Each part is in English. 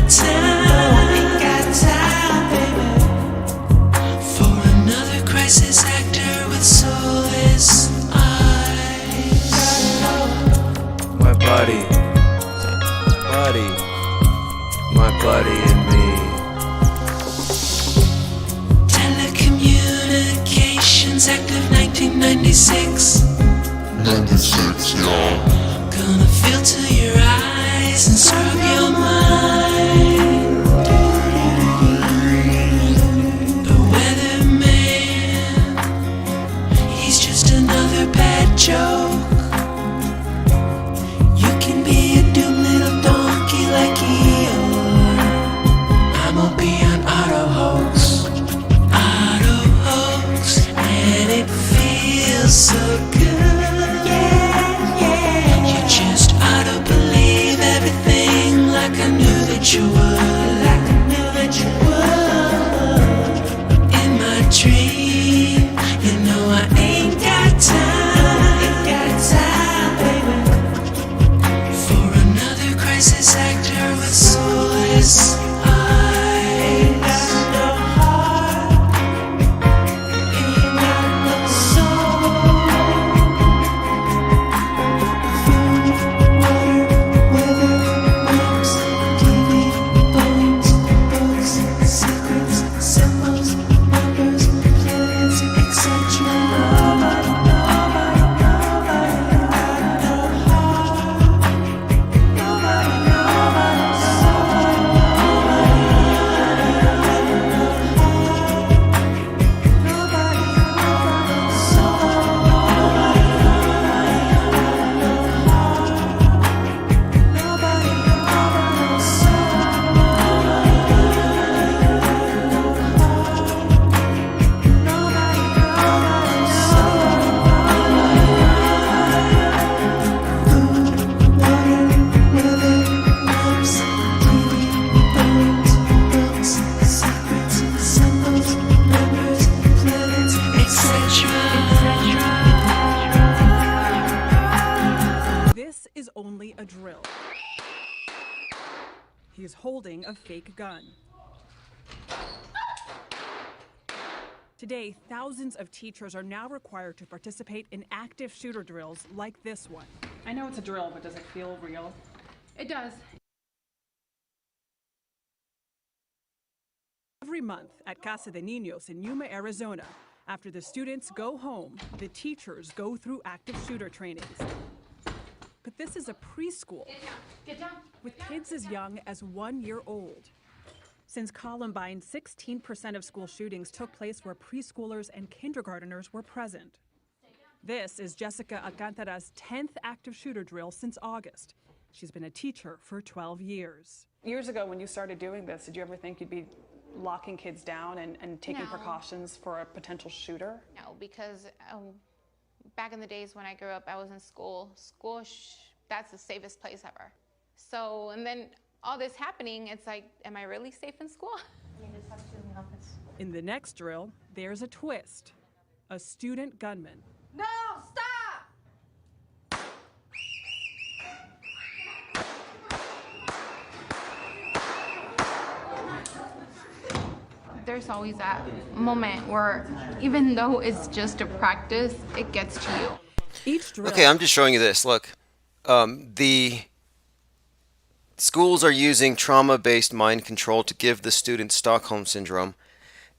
time, baby, for another crisis actor with soulless eyes. My buddy, my buddy and me. Telecommunications Act of 1996. 96, y'all. Gonna filter your eyes and scrub your mind. The weatherman, he's just another bad joke. You can be a doomed little donkey like Eeyore. I'm gonna be an auto hoax, and it feels so good. You just ought to believe everything like I knew that you would. In my dream, you know I ain't got time, baby, for another crisis actor with soulless eyes. Ain't got no heart, ain't got no soul. Food, water, weather, maps, TV, bones, books, secrets, symbols, numbers, planets, etc. Nobody got no heart. This is only a drill. He is holding a fake gun. Today, thousands of teachers are now required to participate in active shooter drills like this one. I know it's a drill, but does it feel real? It does. Every month at Casa de Niños in Yuma, Arizona, after the students go home, the teachers go through active shooter trainings. But this is a preschool Get down. with kids as young as 1 year old. Since Columbine, 16% of school shootings took place where preschoolers and kindergarteners were present. This is Jessica Alcantara's 10th active shooter drill since August. She's been a teacher for 12 years. Years ago, when you started doing this, did you ever think you'd be locking kids down and taking No. precautions for a potential shooter? No, because back in the days when I grew up, I was in school. That's the safest place ever. So, and then all this happening, it's like, am I really safe in school? In the next drill, there's a twist. A student gunman. No, stop! There's always that moment where, even though it's just a practice, it gets to you. Each drill. Okay, I'm just showing you this. Look, the schools are using trauma-based mind control to give the students Stockholm Syndrome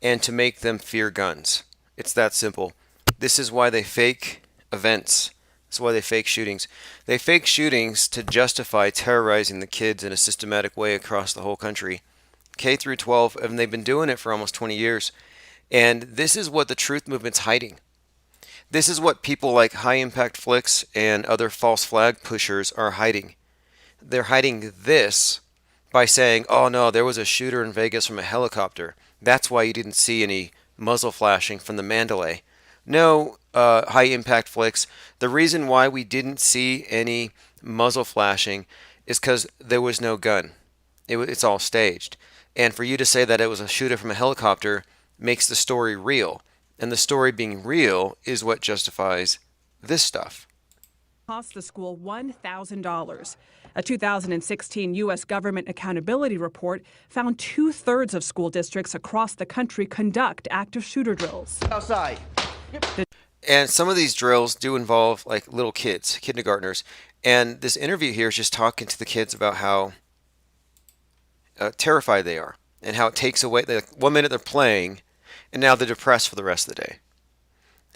and to make them fear guns. It's that simple. This is why they fake events. This is why they fake shootings. They fake shootings to justify terrorizing the kids in a systematic way across the whole country. K through 12, and they've been doing it for almost 20 years. And this is what the truth movement's hiding. This is what people like High Impact Flicks and other false flag pushers are hiding. They're hiding this by saying, oh no, there was a shooter in Vegas from a helicopter. That's why you didn't see any muzzle flashing from the Mandalay. No, High Impact Flicks, the reason why we didn't see any muzzle flashing is because there was no gun. It's all staged. And for you to say that it was a shooter from a helicopter makes the story real. And the story being real is what justifies this stuff. Cost the school $1,000. A 2016 U.S. government accountability report found 2/3 of school districts across the country conduct active shooter drills. Outside. And some of these drills do involve like little kids, kindergartners. And this interview here is just talking to the kids about how terrified they are and how it takes away, like 1 minute they're playing and now they're depressed for the rest of the day.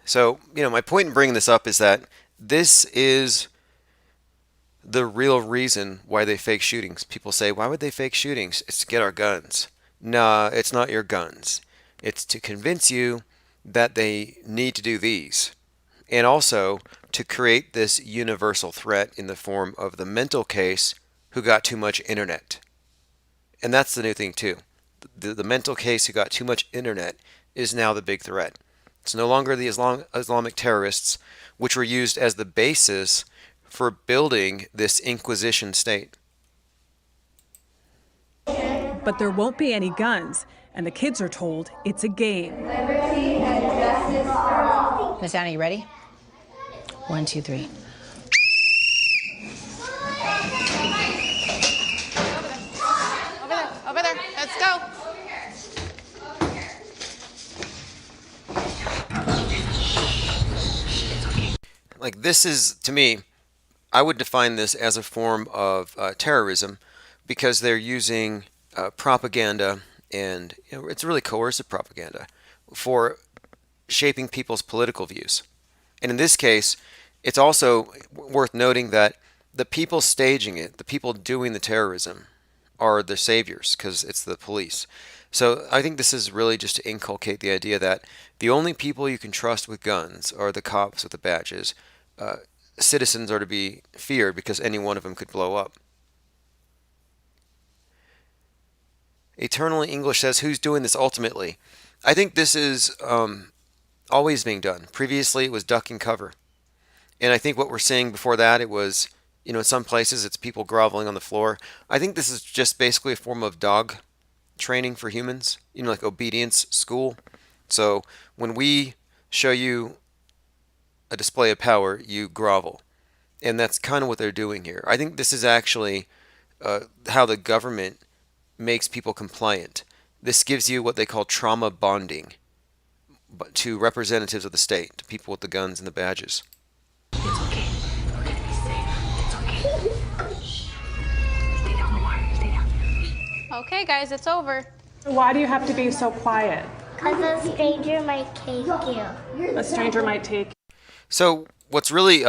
So, my point in bringing this up is that this is the real reason why they fake shootings. People say, why would they fake shootings? It's to get our guns. Nah, it's not your guns. It's to convince you that they need to do these. And also to create this universal threat in the form of the mental case who got too much internet. And that's the new thing too. The mental case who got too much internet is now the big threat. It's no longer the Islamic terrorists, which were used as the basis for building this Inquisition state. But there won't be any guns, and the kids are told it's a game. Miss Anna, you ready? 1, 2, 3. Over there. Let's go. Like this is, to me, I would define this as a form of terrorism because they're using propaganda and it's really coercive propaganda for shaping people's political views. And in this case, it's also worth noting that the people staging it, the people doing the terrorism, are the saviors because it's the police. So I think this is really just to inculcate the idea that the only people you can trust with guns are the cops with the badges. Citizens are to be feared because any one of them could blow up. Eternally English says, who's doing this ultimately? I think this is always being done. Previously, it was duck and cover. And I think what we're seeing before that, it was, in some places, it's people groveling on the floor. I think this is just basically a form of dog training for humans, like obedience school. So when we show you a display of power, you grovel. And that's kind of what they're doing here. I think this is actually how the government makes people compliant. This gives you what they call trauma bonding to representatives of the state, to people with the guns and the badges. It's okay. We're gonna be safe. It's okay. Shh. Stay down the wire. Stay down. Okay, guys, it's over. Why do you have to be so quiet? Because a stranger might take you. A stranger might take. So what's really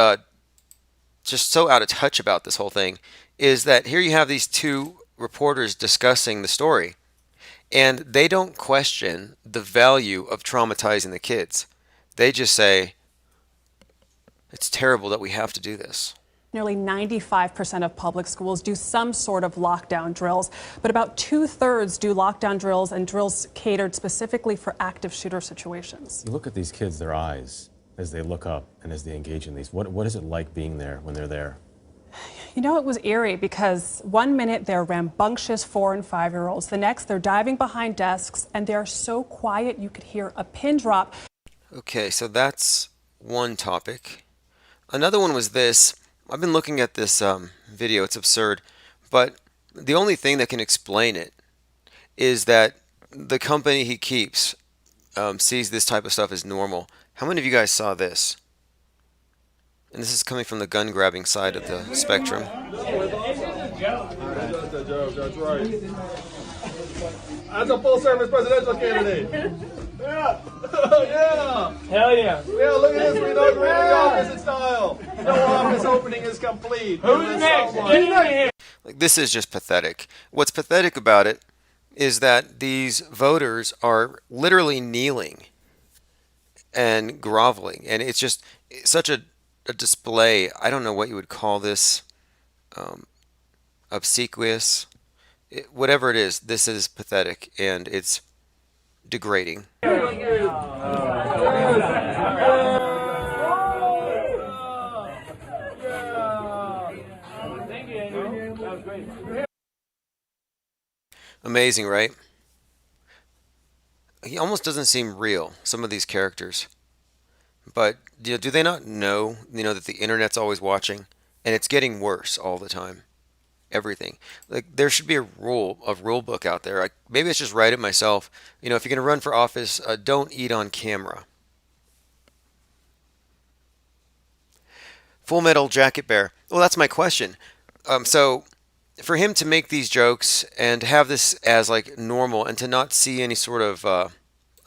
just so out of touch about this whole thing is that here you have these two reporters discussing the story, and they don't question the value of traumatizing the kids. They just say, it's terrible that we have to do this. Nearly 95% of public schools do some sort of lockdown drills, but about 2/3 do lockdown drills and drills catered specifically for active shooter situations. You look at these kids, their eyes, as they look up and as they engage in these. What is it like being there when they're there? It was eerie because 1 minute they're rambunctious 4- and 5-year-olds. The next, they're diving behind desks and they're so quiet you could hear a pin drop. Okay, so that's one topic. Another one was this. I've been looking at this video. It's absurd. But the only thing that can explain it is that the company he keeps sees this type of stuff as normal. How many of you guys saw this? And this is coming from the gun grabbing side of the spectrum. That's right. As a full service presidential candidate. Yeah. Yeah. Hell yeah. Yeah, look at this. We inaugurated the office in style. No office opening is complete. Who's next? Get in here. Like, this is just pathetic. What's pathetic about it is that these voters are literally kneeling and groveling. And it's just such a display. I don't know what you would call this. Obsequious. Whatever it is, this is pathetic and it's degrading. Amazing, right? He almost doesn't seem real, some of these characters. But do they not know, that the internet's always watching? And it's getting worse all the time. everything. Like there should be a rule book out there. Like maybe I just write it myself. You know, if you're going to run for office, don't eat on camera. Full Metal Jacket Bear. Well, that's my question. So for him to make these jokes and have this as like normal and to not see any sort of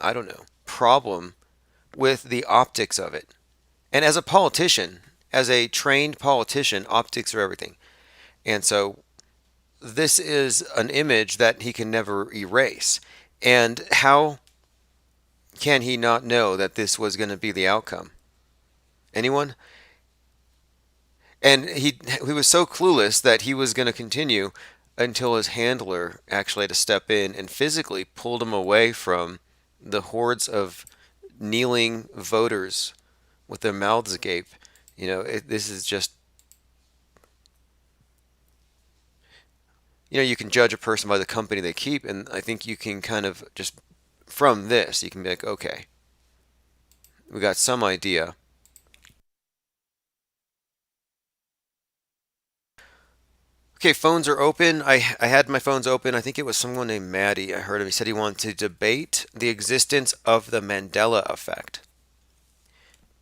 I don't know problem with the optics of it. And as a politician, as a trained politician, optics are everything. And so this is an image that he can never erase. And how can he not know that this was going to be the outcome? Anyone? And he was so clueless that he was going to continue until his handler actually had to step in and physically pulled him away from the hordes of kneeling voters with their mouths agape. You know, this is just, you know, you can judge a person by the company they keep, and I think you can kind of just, from this, you can be like, okay, we got some idea. Okay, phones are open. I had my phones open. I think it was someone named Maddie. I heard him. He said he wanted to debate the existence of the Mandela effect.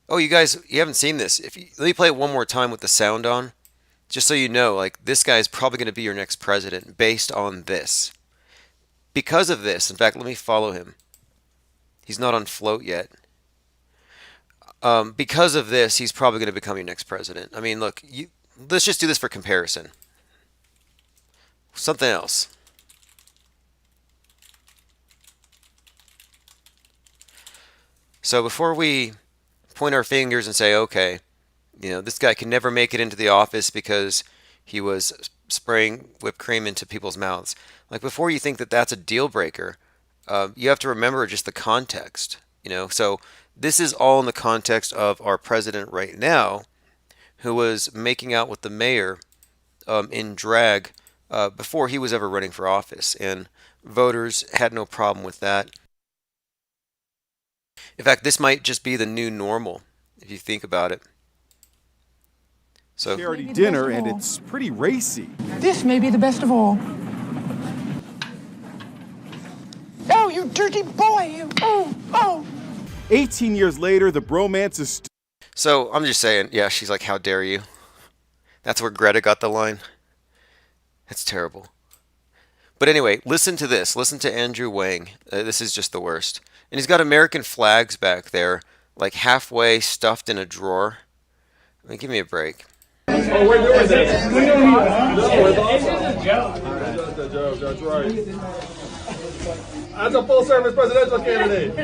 Oh, you guys, you haven't seen this. Let me play it one more time with the sound on, just so you know, like this guy is probably going to be your next president based on this. Because of this, in fact, let me follow him. He's not on float yet. Because of this, he's probably going to become your next president. I mean, look, let's just do this for comparison. Something else. So before we point our fingers and say, okay, you know, this guy can never make it into the office because he was spraying whipped cream into people's mouths. Like before you think that that's a deal breaker, you have to remember just the context. You know, so this is all in the context of our president right now, who was making out with the mayor in drag before he was ever running for office, and voters had no problem with that. In fact, this might just be the new normal if you think about it. So Charity dinner, and it's pretty racy. This may be the best of all. Oh, you dirty boy! You, oh! 18 years later, the bromance is So I'm just saying, yeah, she's like, how dare you? That's where Greta got the line. That's terrible. But anyway, listen to this. Listen to Andrew Wang. This is just the worst. And he's got American flags back there, like halfway stuffed in a drawer. I mean, give me a break. Oh, we're doing this. It's just a joke. It's just a joke, that's right. That's a full-service presidential candidate.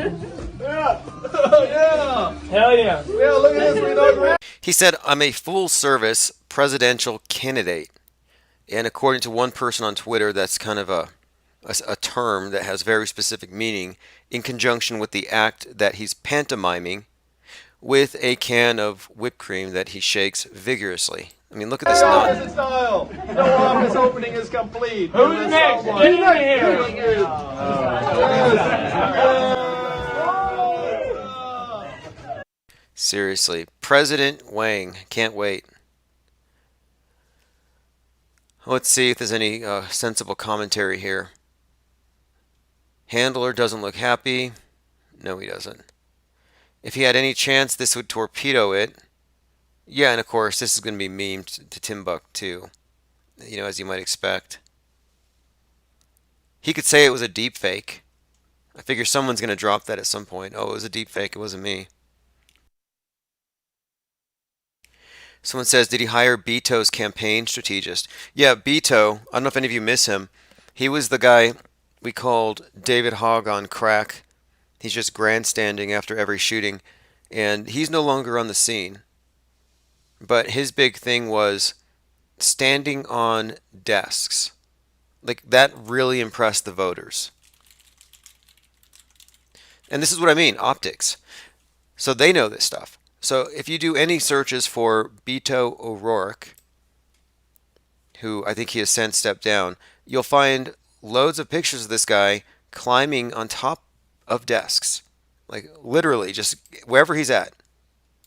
Yeah. Yeah. Hell yeah. Yeah, look at this. We know. He said, I'm a full-service presidential candidate. And according to one person on Twitter, that's kind of a term that has very specific meaning in conjunction with the act that he's pantomiming with a can of whipped cream that he shakes vigorously. I mean, look at this Opposite style. No office opening is complete. Who's next? Get in here! Seriously, President Wang, can't wait. Let's see if there's any sensible commentary here. Handler doesn't look happy. No, he doesn't. If he had any chance, this would torpedo it. Yeah, and of course, this is going to be memed to Timbuktu, you know, as you might expect. He could say it was a deep fake. I figure someone's going to drop that at some point. Oh, it was a deep fake. It wasn't me. Someone says, did he hire Beto's campaign strategist? Yeah, Beto, I don't know if any of you miss him. He was the guy we called David Hogg on crack. He's just grandstanding after every shooting, and he's no longer on the scene. But his big thing was standing on desks. Like, that really impressed the voters. And this is what I mean, optics. So they know this stuff. So if you do any searches for Beto O'Rourke, who I think he has since stepped down, you'll find loads of pictures of this guy climbing on top of desks. Like literally just wherever he's at.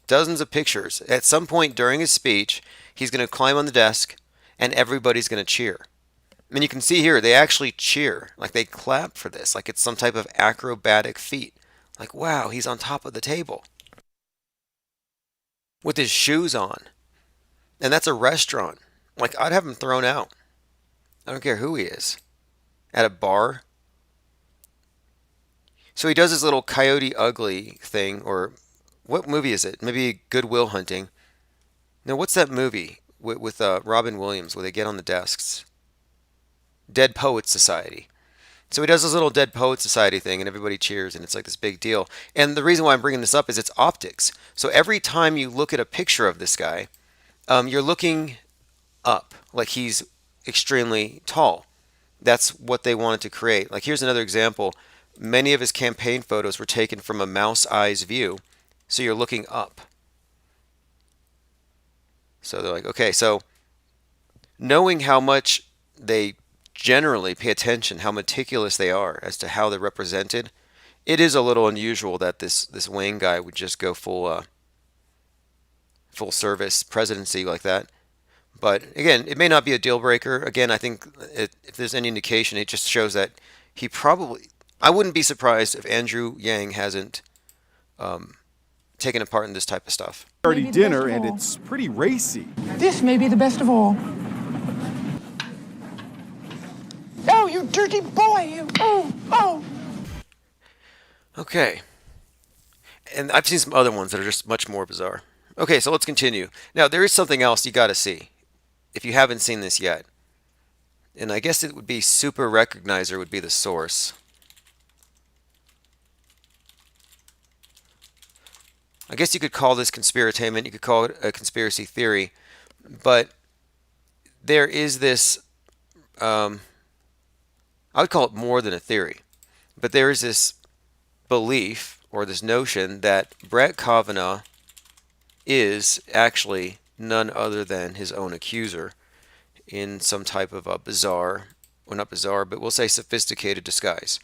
Dozens of pictures. At some point during his speech, he's going to climb on the desk and everybody's going to cheer. I mean, you can see here, they actually cheer. Like, they clap for this. Like, it's some type of acrobatic feat. Like, wow, he's on top of the table with his shoes on. And that's a restaurant. Like, I'd have him thrown out. I don't care who he is. At a bar. So he does his little Coyote Ugly thing, or what movie is it? Maybe Good Will Hunting. No, what's that movie with Robin Williams where they get on the desks? Dead Poets Society. So he does this little Dead Poets Society thing, and everybody cheers, and it's like this big deal. And the reason why I'm bringing this up is it's optics. So every time you look at a picture of this guy, you're looking up, like he's extremely tall. That's what they wanted to create. Like, here's another example. Many of his campaign photos were taken from a mouse eyes view, so you're looking up. So they're like, okay, so knowing how much they generally pay attention, how meticulous they are as to how they're represented, it is a little unusual that this Wayne guy would just go full service presidency like that. But again, it may not be a deal breaker. Again, I think if there's any indication, it just shows that he probably. I wouldn't be surprised if Andrew Yang hasn't taken a part in this type of stuff. Already dinner, and it's pretty racy. This may be the best of all. Oh, you dirty boy, you. Oh. Okay. And I've seen some other ones that are just much more bizarre. Okay, so let's continue. Now, there is something else you got to see if you haven't seen this yet. And I guess it would be Super Recognizer would be the source. I guess you could call this conspiratainment. You could call it a conspiracy theory. But there is this, I would call it more than a theory. But there is this belief or this notion that Brett Kavanaugh is actually none other than his own accuser in some type of a bizarre, well, not bizarre, but we'll say sophisticated disguise.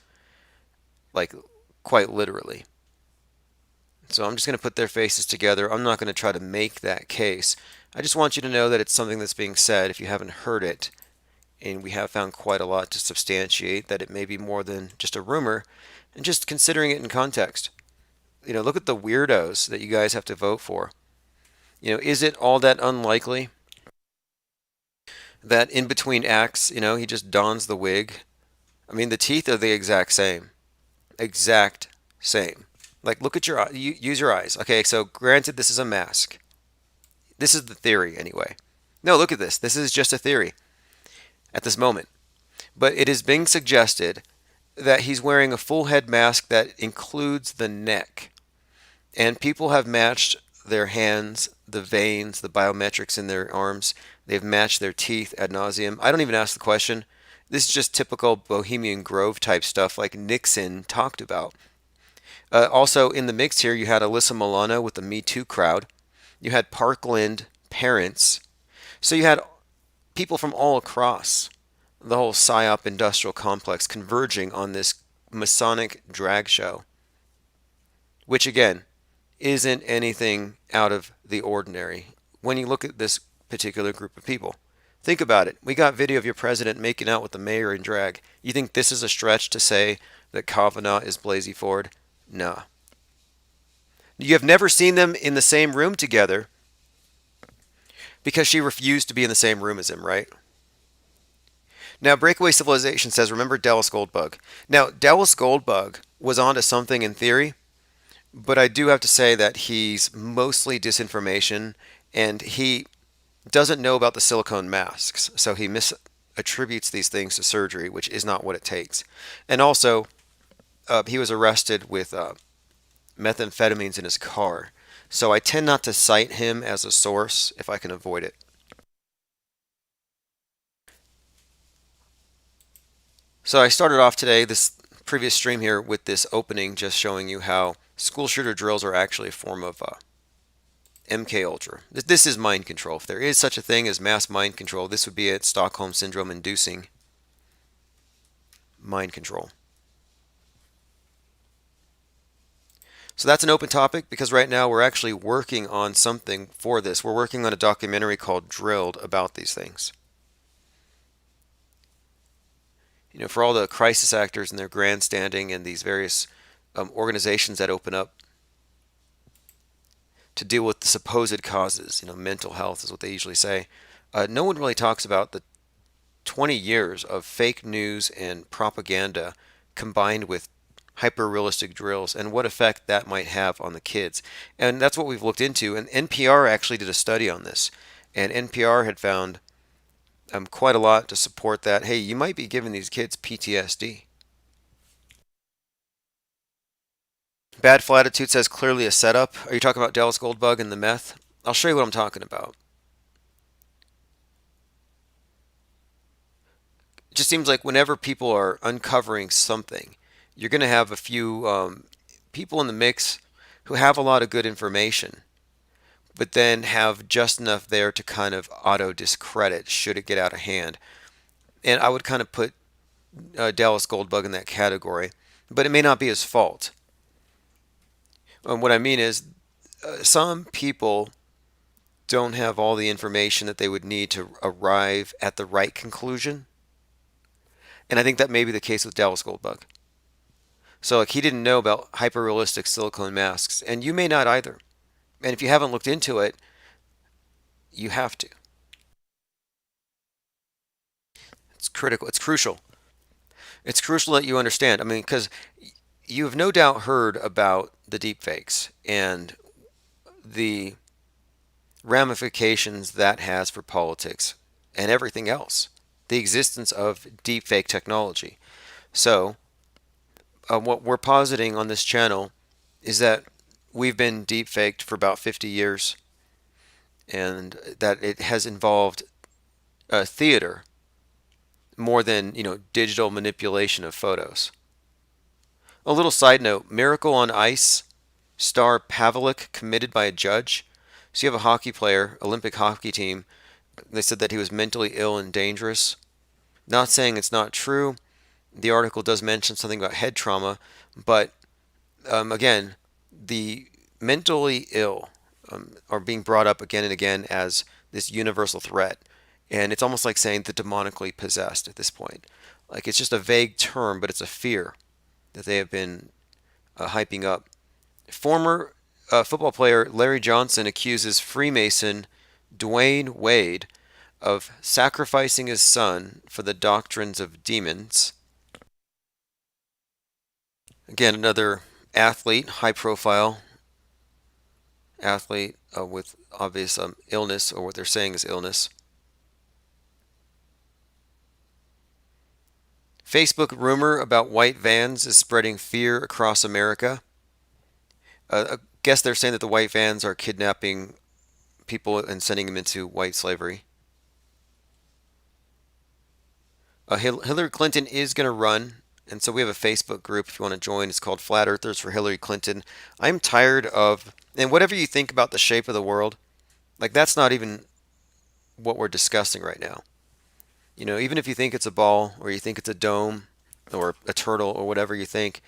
Like, quite literally. So I'm just going to put their faces together. I'm not going to try to make that case. I just want you to know that it's something that's being said if you haven't heard it. And we have found quite a lot to substantiate that it may be more than just a rumor, and just considering it in context. You know, look at the weirdos that you guys have to vote for. You know, is it all that unlikely that in between acts, you know, he just dons the wig? I mean, the teeth are the exact same. Exact same. Like, look at your eye. Use your eyes. Okay, so granted, this is a mask. This is the theory, anyway. No, look at this. This is just a theory at this moment. But it is being suggested that he's wearing a full head mask that includes the neck. And people have matched their hands, the veins, the biometrics in their arms. They've matched their teeth ad nauseum. I don't even ask the question. This is just typical Bohemian Grove type stuff like Nixon talked about. Also in the mix here, you had Alyssa Milano with the Me Too crowd. You had Parkland parents. So you had people from all across the whole PSYOP industrial complex converging on this Masonic drag show. Which again, isn't anything out of the ordinary when you look at this particular group of people. Think about it. We got video of your president making out with the mayor in drag. You think this is a stretch to say that Kavanaugh is Blasey Ford? No. You have never seen them in the same room together because she refused to be in the same room as him, right? Now, Breakaway Civilization says, remember Dallas Goldbug. Now, Dallas Goldbug was onto something in theory, but I do have to say that he's mostly disinformation, and he doesn't know about the silicone masks, so he misattributes these things to surgery, which is not what it takes. And also, he was arrested with methamphetamines in his car, so I tend not to cite him as a source if I can avoid it. So I started off today, this previous stream here, with this opening just showing you how school shooter drills are actually a form of MK Ultra. This is mind control. If there is such a thing as mass mind control, this would be it. Stockholm Syndrome inducing mind control. So that's an open topic because right now we're actually working on something for this. We're working on a documentary called Drilled about these things. for all the crisis actors and their grandstanding and these various organizations that open up to deal with the supposed causes, mental health is what they usually say. No one really talks about the 20 years of fake news and propaganda combined with hyper realistic drills and what effect that might have on the kids. And that's what we've looked into. And NPR actually did a study on this. And NPR had found quite a lot to support that. Hey, you might be giving these kids PTSD. Bad Flatitude says clearly a setup. Are you talking about Dallas Goldbug and the meth? I'll show you what I'm talking about. It just seems like whenever people are uncovering something, you're going to have a few people in the mix who have a lot of good information, but then have just enough there to kind of auto discredit should it get out of hand. And I would kind of put Dallas Goldbug in that category, but it may not be his fault. What I mean is, some people don't have all the information that they would need to arrive at the right conclusion. And I think that may be the case with Dallas Goldbug. So like he didn't know about hyper-realistic silicone masks, and you may not either. And if you haven't looked into it, you have to. It's critical. It's crucial. It's crucial that you understand. I mean, because you have no doubt heard about the deepfakes and the ramifications that has for politics and everything else. The existence of deepfake technology. So, what we're positing on this channel is that we've been deepfaked for about 50 years and that it has involved theater more than, digital manipulation of photos. A little side note, Miracle on Ice star Pavlik committed by a judge. So you have a hockey player, Olympic hockey team. They said that he was mentally ill and dangerous. Not saying it's not true. The article does mention something about head trauma, but again, the mentally ill are being brought up again and again as this universal threat. And it's almost like saying the demonically possessed at this point. Like it's just a vague term, but it's a fear that they have been hyping up. Former football player Larry Johnson accuses Freemason Dwayne Wade of sacrificing his son for the doctrines of demons. Again, another athlete, high profile athlete with obvious illness, or what they're saying is illness. Facebook rumor about white vans is spreading fear across America. I guess they're saying that the white vans are kidnapping people and sending them into white slavery. Hillary Clinton is going to run, and so we have a Facebook group if you want to join. It's called Flat Earthers for Hillary Clinton. I'm tired of, and whatever you think about the shape of the world, like that's not even what we're discussing right now. Even if you think it's a ball or you think it's a dome or a turtle or whatever you think,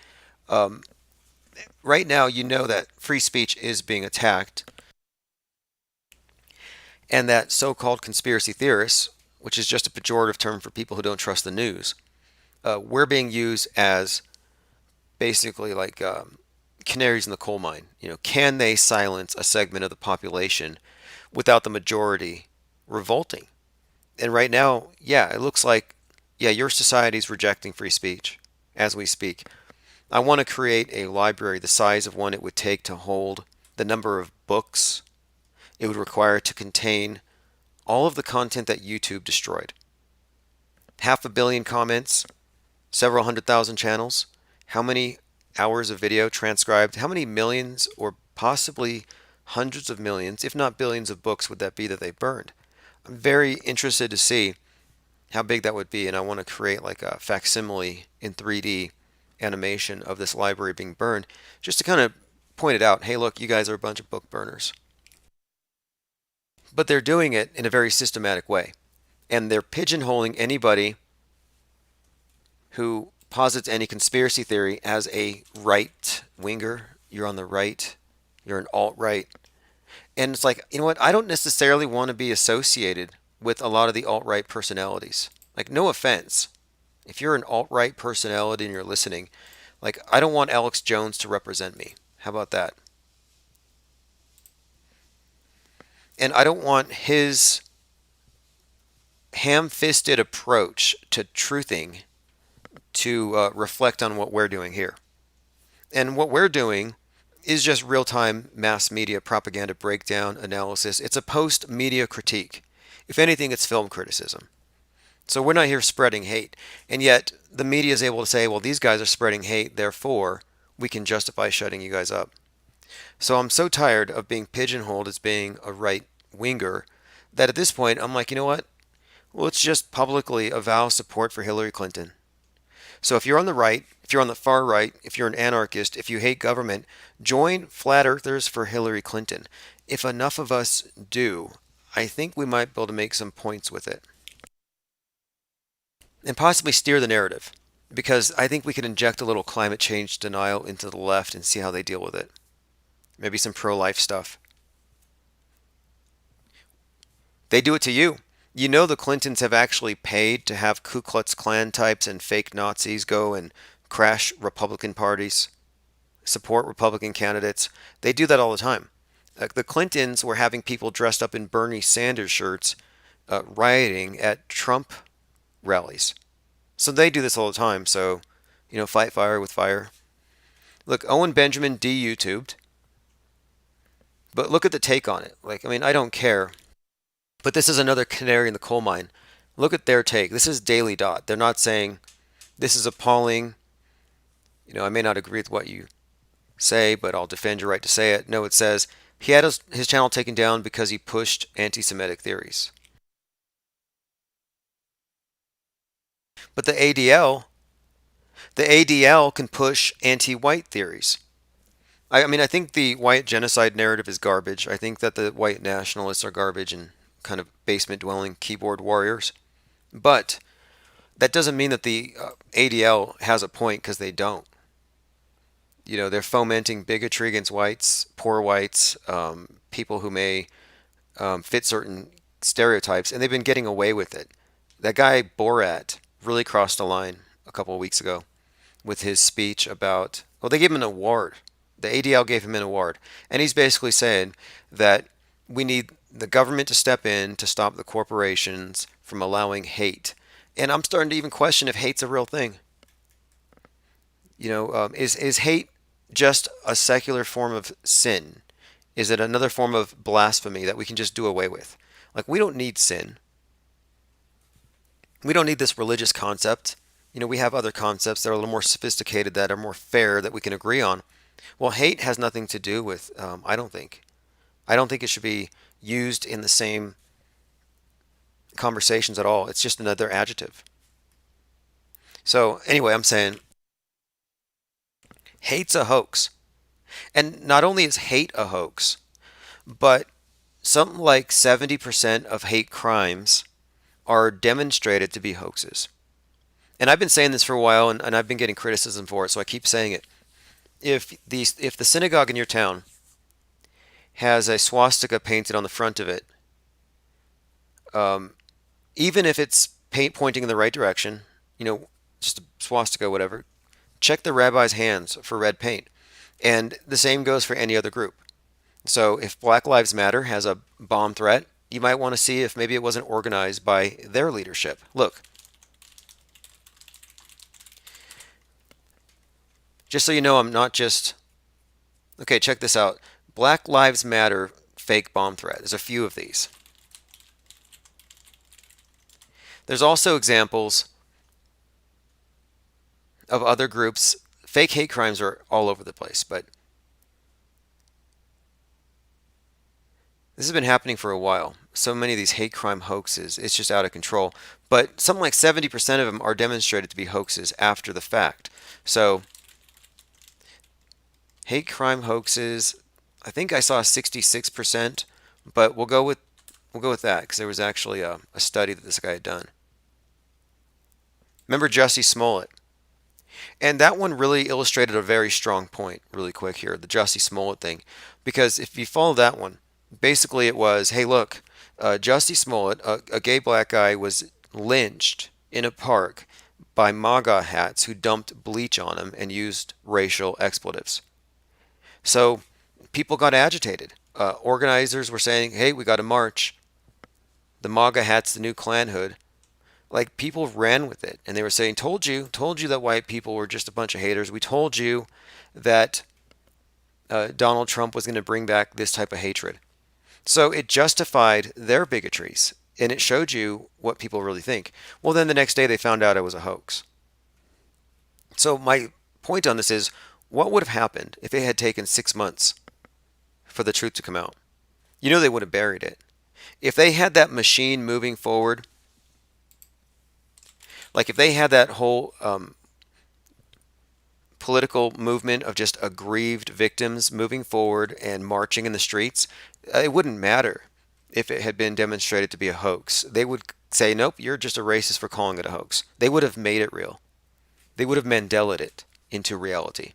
right now you know that free speech is being attacked and that so-called conspiracy theorists, which is just a pejorative term for people who don't trust the news, we're being used as basically like canaries in the coal mine. Can they silence a segment of the population without the majority revolting? And right now, yeah, it looks like, your society's rejecting free speech as we speak. I want to create a library the size of one it would take to hold the number of books it would require to contain all of the content that YouTube destroyed. 500 million comments, several 100,000 channels, how many hours of video transcribed, how many millions or possibly hundreds of millions, if not billions of books would that be that they burned? I'm very interested to see how big that would be, and I want to create like a facsimile in 3D animation of this library being burned, just to kind of point it out. Hey, look, you guys are a bunch of book burners. But they're doing it in a very systematic way, and they're pigeonholing anybody who posits any conspiracy theory as a right-winger. You're on the right. You're an alt-right. And it's like, what? I don't necessarily want to be associated with a lot of the alt-right personalities. Like, no offense. If you're an alt-right personality and you're listening, like, I don't want Alex Jones to represent me. How about that? And I don't want his ham-fisted approach to truthing to reflect on what we're doing here. And what we're doing is just real-time mass media propaganda breakdown analysis. It's a post-media critique. If anything, it's film criticism. So we're not here spreading hate. And yet the media is able to say, well, these guys are spreading hate, therefore we can justify shutting you guys up. So I'm so tired of being pigeonholed as being a right-winger that at this point I'm like, you know what? Well, let's just publicly avow support for Hillary Clinton. So if you're on the right, if you're on the far right, if you're an anarchist, if you hate government, join Flat Earthers for Hillary Clinton. If enough of us do, I think we might be able to make some points with it. And possibly steer the narrative. Because I think we could inject a little climate change denial into the left and see how they deal with it. Maybe some pro-life stuff. They do it to you. You know the Clintons have actually paid to have Ku Klux Klan types and fake Nazis go and crash Republican parties, support Republican candidates. They do that all the time. The Clintons were having people dressed up in Bernie Sanders shirts rioting at Trump rallies. So they do this all the time. So, fight fire with fire. Look, Owen Benjamin de-YouTubed. But look at the take on it. I don't care. But this is another canary in the coal mine. Look at their take. This is Daily Dot. They're not saying, this is appalling. I may not agree with what you say, but I'll defend your right to say it. No, it says, he had his channel taken down because he pushed anti-Semitic theories. But the ADL can push anti-white theories. I think the white genocide narrative is garbage. I think that the white nationalists are garbage and kind of basement-dwelling keyboard warriors. But that doesn't mean that the ADL has a point, because they don't. They're fomenting bigotry against whites, poor whites, people who may fit certain stereotypes, and they've been getting away with it. That guy Borat really crossed the line a couple of weeks ago with his speech about, well, they gave him an award. The ADL gave him an award. And he's basically saying that we need the government to step in to stop the corporations from allowing hate. And I'm starting to even question if hate's a real thing. Is hate just a secular form of sin? Is it another form of blasphemy that we can just do away with? We don't need sin. We don't need this religious concept. We have other concepts that are a little more sophisticated, that are more fair, that we can agree on. Well, hate has nothing to do with, I don't think. I don't think it should be used in the same conversations at all. It's just another adjective. So anyway, I'm saying hate's a hoax. And not only is hate a hoax, but something like 70% of hate crimes are demonstrated to be hoaxes. And I've been saying this for a while, and I've been getting criticism for it, so I keep saying it. If the synagogue in your town has a swastika painted on the front of it, even if it's paint pointing in the right direction, just a swastika, whatever, check the rabbi's hands for red paint. And the same goes for any other group. So if Black Lives Matter has a bomb threat, you might want to see if maybe it wasn't organized by their leadership. Look. Just so you know, I'm not just... Okay, check this out. Black Lives Matter fake bomb threat. There's a few of these. There's also examples of other groups. Fake hate crimes are all over the place, but this has been happening for a while. So many of these hate crime hoaxes, it's just out of control. But something like 70% of them are demonstrated to be hoaxes after the fact. So hate crime hoaxes, I think I saw 66%, but we'll go with that, because there was actually a study that this guy had done. Remember Jussie Smollett? And that one really illustrated a very strong point, really quick here, the Jussie Smollett thing. Because if you follow that one, basically it was, hey, look, Jussie Smollett, a gay black guy, was lynched in a park by MAGA hats who dumped bleach on them and used racial expletives. So people got agitated. Organizers were saying, hey, we got to march. The MAGA hat's the new Klan hood. Like, people ran with it, and they were saying, told you that white people were just a bunch of haters. We told you that Donald Trump was going to bring back this type of hatred. So it justified their bigotries, and it showed you what people really think. Well, then the next day they found out it was a hoax. So my point on this is, what would have happened if it had taken 6 months for the truth to come out? You know, they would have buried it. If they had that machine moving forward, like if they had that whole political movement of just aggrieved victims moving forward and marching in the streets, it wouldn't matter if it had been demonstrated to be a hoax. They would say, nope, you're just a racist for calling it a hoax. They would have made it real. They would have Mandela'd it into reality.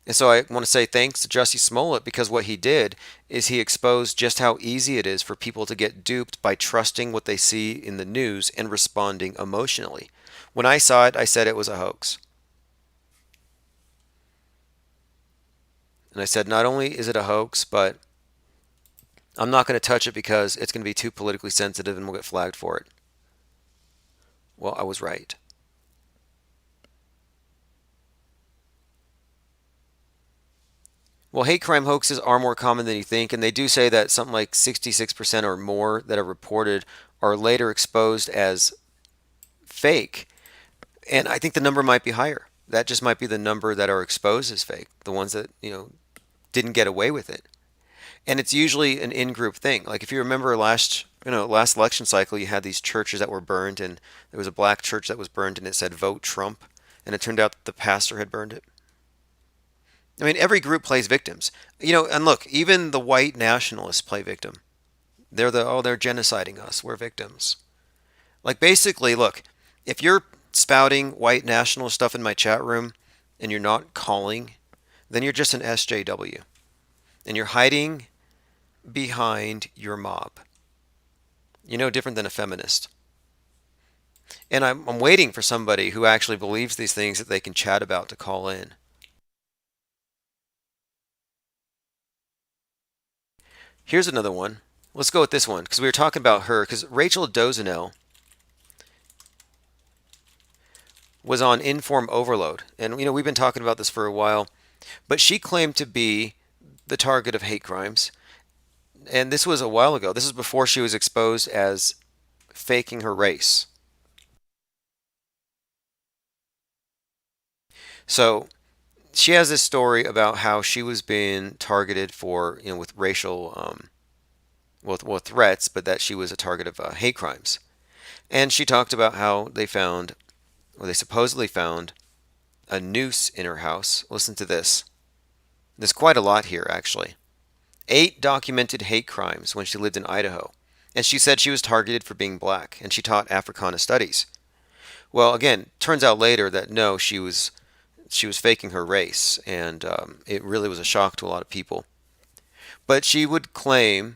And so I want to say thanks to Jussie Smollett, because what he did is he exposed just how easy it is for people to get duped by trusting what they see in the news and responding emotionally. When I saw it, I said it was a hoax. And I said, not only is it a hoax, but I'm not going to touch it because it's going to be too politically sensitive and we'll get flagged for it. Well, I was right. Well, hate crime hoaxes are more common than you think, and they do say that something like 66% or more that are reported are later exposed as fake. And I think the number might be higher. That just might be the number that are exposed as fake, the ones that, didn't get away with it. And it's usually an in-group thing. Like if you remember last election cycle, you had these churches that were burned, and there was a black church that was burned and it said vote Trump, and it turned out that the pastor had burned it. I mean, every group plays victims. And look, even the white nationalists play victim. They're genociding us. We're victims. Like, basically, look, if you're spouting white nationalist stuff in my chat room and you're not calling, then you're just an SJW. And you're hiding behind your mob. You're no different than a feminist. And I'm waiting for somebody who actually believes these things that they can chat about to call in. Here's another one. Let's go with this one, because we were talking about her, because Rachel Dozenel was on Inform Overload. And, we've been talking about this for a while. But she claimed to be the target of hate crimes. And this was a while ago. This is before she was exposed as faking her race. So she has this story about how she was being targeted for, with racial, threats, but that she was a target of hate crimes. And she talked about how they supposedly found a noose in her house. Listen to this. There's quite a lot here, actually. 8 documented hate crimes when she lived in Idaho. And she said she was targeted for being black, and she taught Africana studies. Well, again, turns out later that no, she was faking her race, and it really was a shock to a lot of people. But she would claim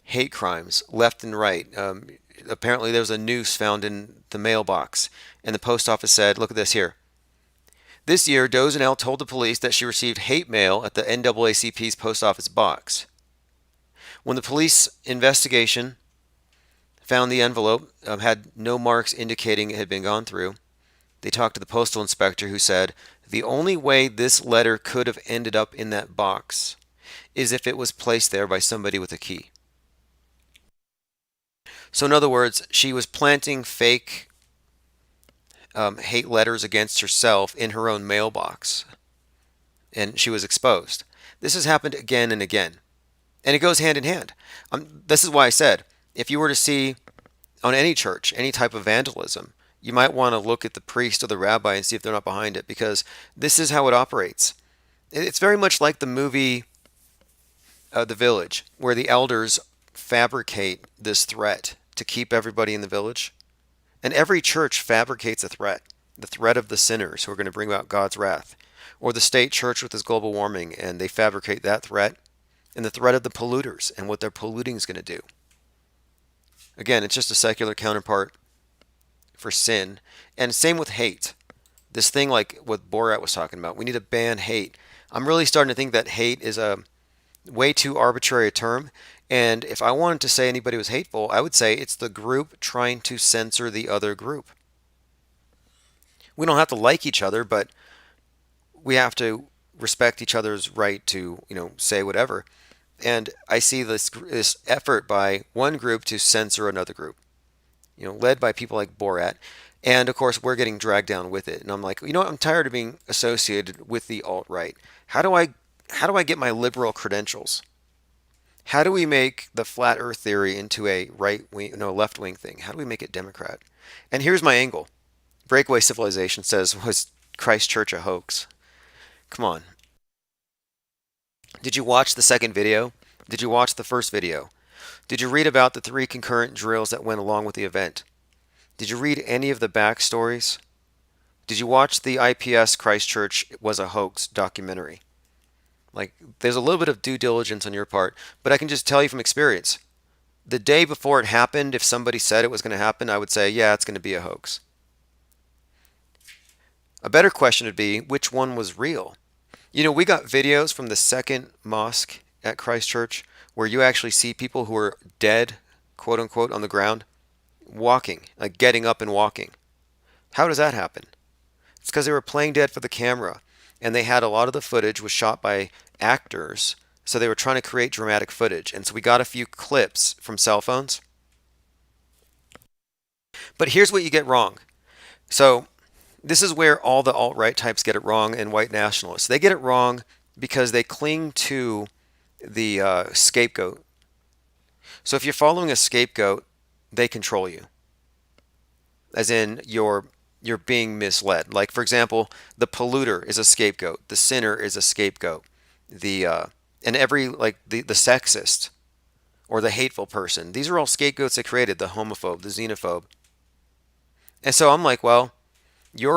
hate crimes left and right. Apparently there was a noose found in the mailbox, and the post office said, look at this here. This year, Dozenel told the police that she received hate mail at the NAACP's post office box. When the police investigation found the envelope had no marks indicating it had been gone through, they talked to the postal inspector, who said, the only way this letter could have ended up in that box is if it was placed there by somebody with a key. So in other words, she was planting fake hate letters against herself in her own mailbox, and she was exposed. This has happened again and again, and it goes hand in hand. This is why I said, if you were to see on any church any type of vandalism, you might want to look at the priest or the rabbi and see if they're not behind it, because this is how it operates. It's very much like the movie The Village, where the elders fabricate this threat to keep everybody in the village. And every church fabricates a threat, the threat of the sinners who are going to bring about God's wrath, or the state church with this global warming, and they fabricate that threat, and the threat of the polluters and what their polluting is going to do. Again, it's just a secular counterpart for sin. And same with hate. This thing like what Borat was talking about. We need to ban hate. I'm really starting to think that hate is a way too arbitrary a term. And if I wanted to say anybody was hateful, I would say it's the group trying to censor the other group. We don't have to like each other, but we have to respect each other's right to, say whatever. And I see this effort by one group to censor another group, led by people like Borat. And of course, we're getting dragged down with it. And I'm like, you know what? I'm tired of being associated with the alt-right. How do I get my liberal credentials? How do we make the flat earth theory into a right wing, no, left wing thing? How do we make it Democrat? And here's my angle. Breakaway Civilization says, was Christchurch a hoax? Come on. Did you watch the second video? Did you watch the first video? Did you read about the 3 concurrent drills that went along with the event? Did you read any of the backstories? Did you watch the IPS Christchurch was a hoax documentary? Like, there's a little bit of due diligence on your part, but I can just tell you from experience. The day before it happened, if somebody said it was going to happen, I would say, yeah, it's going to be a hoax. A better question would be, which one was real? We got videos from the second mosque at Christchurch where you actually see people who are dead, quote unquote, on the ground, walking, like getting up and walking. How does that happen? It's because they were playing dead for the camera, and they had a lot of the footage was shot by actors, so they were trying to create dramatic footage. And so we got a few clips from cell phones. But here's what you get wrong. So this is where all the alt-right types get it wrong, and white nationalists. They get it wrong because they cling to the scapegoat. So if you're following a scapegoat, they control you. As in, you're being misled. Like, for example, the polluter is a scapegoat. The sinner is a scapegoat. And every, like, the sexist or the hateful person. These are all scapegoats they created. The homophobe, the xenophobe. And so I'm like, well, you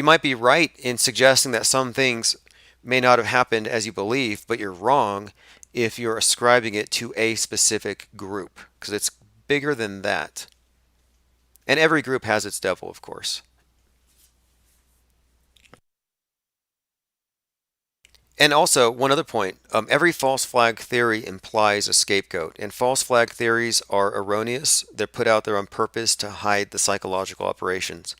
might be right in suggesting that some things may not have happened as you believe, but you're wrong if you're ascribing it to a specific group, because it's bigger than that. And every group has its devil, of course. And also, one other point, every false flag theory implies a scapegoat, and false flag theories are erroneous. They're put out there on purpose to hide the psychological operations.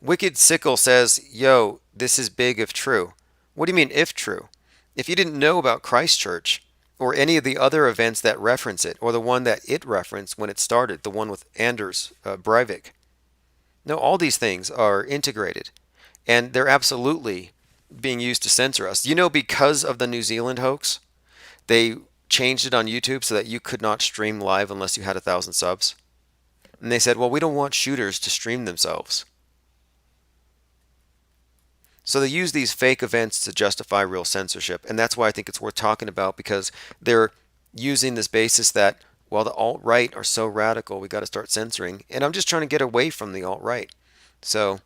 Wicked Sickle says, yo, this is big if true. What do you mean if true? If you didn't know about Christchurch, or any of the other events that reference it, or the one that it referenced when it started, the one with Anders Breivik. No, all these things are integrated, and they're absolutely being used to censor us. Because of the New Zealand hoax, they changed it on YouTube so that you could not stream live unless you had 1,000 subs. And they said, well, we don't want shooters to stream themselves. So they use these fake events to justify real censorship, and that's why I think it's worth talking about, because they're using this basis that, well, the alt-right are so radical, we got to start censoring, and I'm just trying to get away from the alt-right. So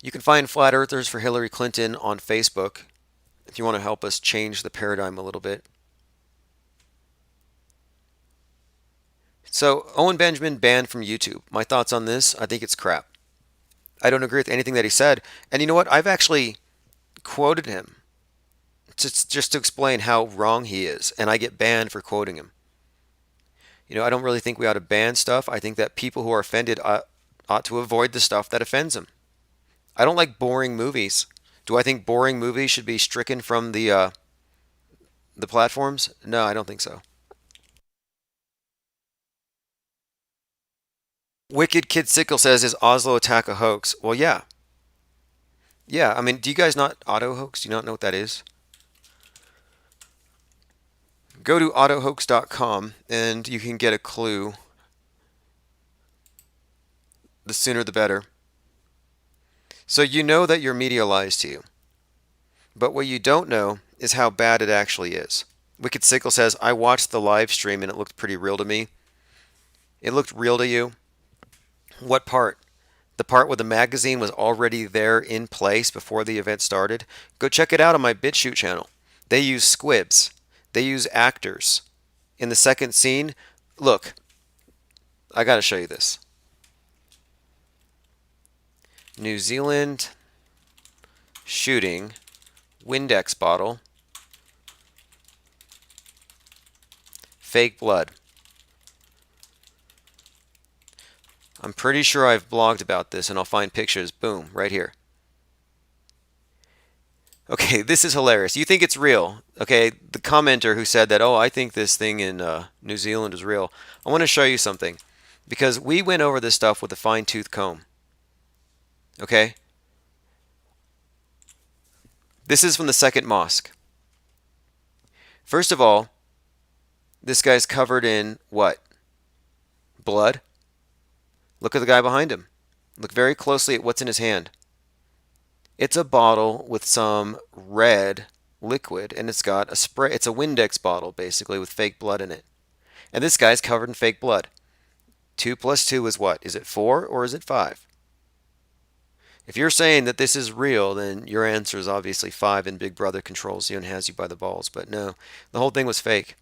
you can find Flat Earthers for Hillary Clinton on Facebook if you want to help us change the paradigm a little bit. So Owen Benjamin banned from YouTube. My thoughts on this, I think it's crap. I don't agree with anything that he said. And you know what? I've actually quoted him just to explain how wrong he is, and I get banned for quoting him. I don't really think we ought to ban stuff. I think that people who are offended ought to avoid the stuff that offends them. I don't like boring movies. Do I think boring movies should be stricken from the platforms? No, I don't think so. Wicked Kid Sickle says, is Oslo attack a hoax? Well, yeah. Yeah, I mean, do you guys not auto hoax? Do you not know what that is? Go to autohoax.com and you can get a clue. The sooner the better. So you know that your media lies to you. But what you don't know is how bad it actually is. Wicked Sickle says, I watched the live stream and it looked pretty real to me. It looked real to you? What part? The part where the magazine was already there in place before the event started? Go check it out on my BitChute channel. They use squibs. They use actors. In the second scene, look, I got to show you this. New Zealand shooting, Windex bottle, fake blood. I'm pretty sure I've blogged about this, and I'll find pictures. Boom, right here. Okay, this is hilarious. You think it's real. Okay, the commenter who said that, oh, I think this thing in New Zealand is real. I want to show you something, because we went over this stuff with a fine-tooth comb. Okay? This is from the second mosque. First of all, this guy's covered in what? Blood. Look at the guy behind him. Look very closely at what's in his hand. It's a bottle with some red liquid, and it's got a spray. It's a Windex bottle, basically, with fake blood in it. And this guy's covered in fake blood. 2 plus 2 is what? Is it 4 or is it 5? If you're saying that this is real, then your answer is obviously 5, and Big Brother controls you and has you by the balls. But no, the whole thing was fake.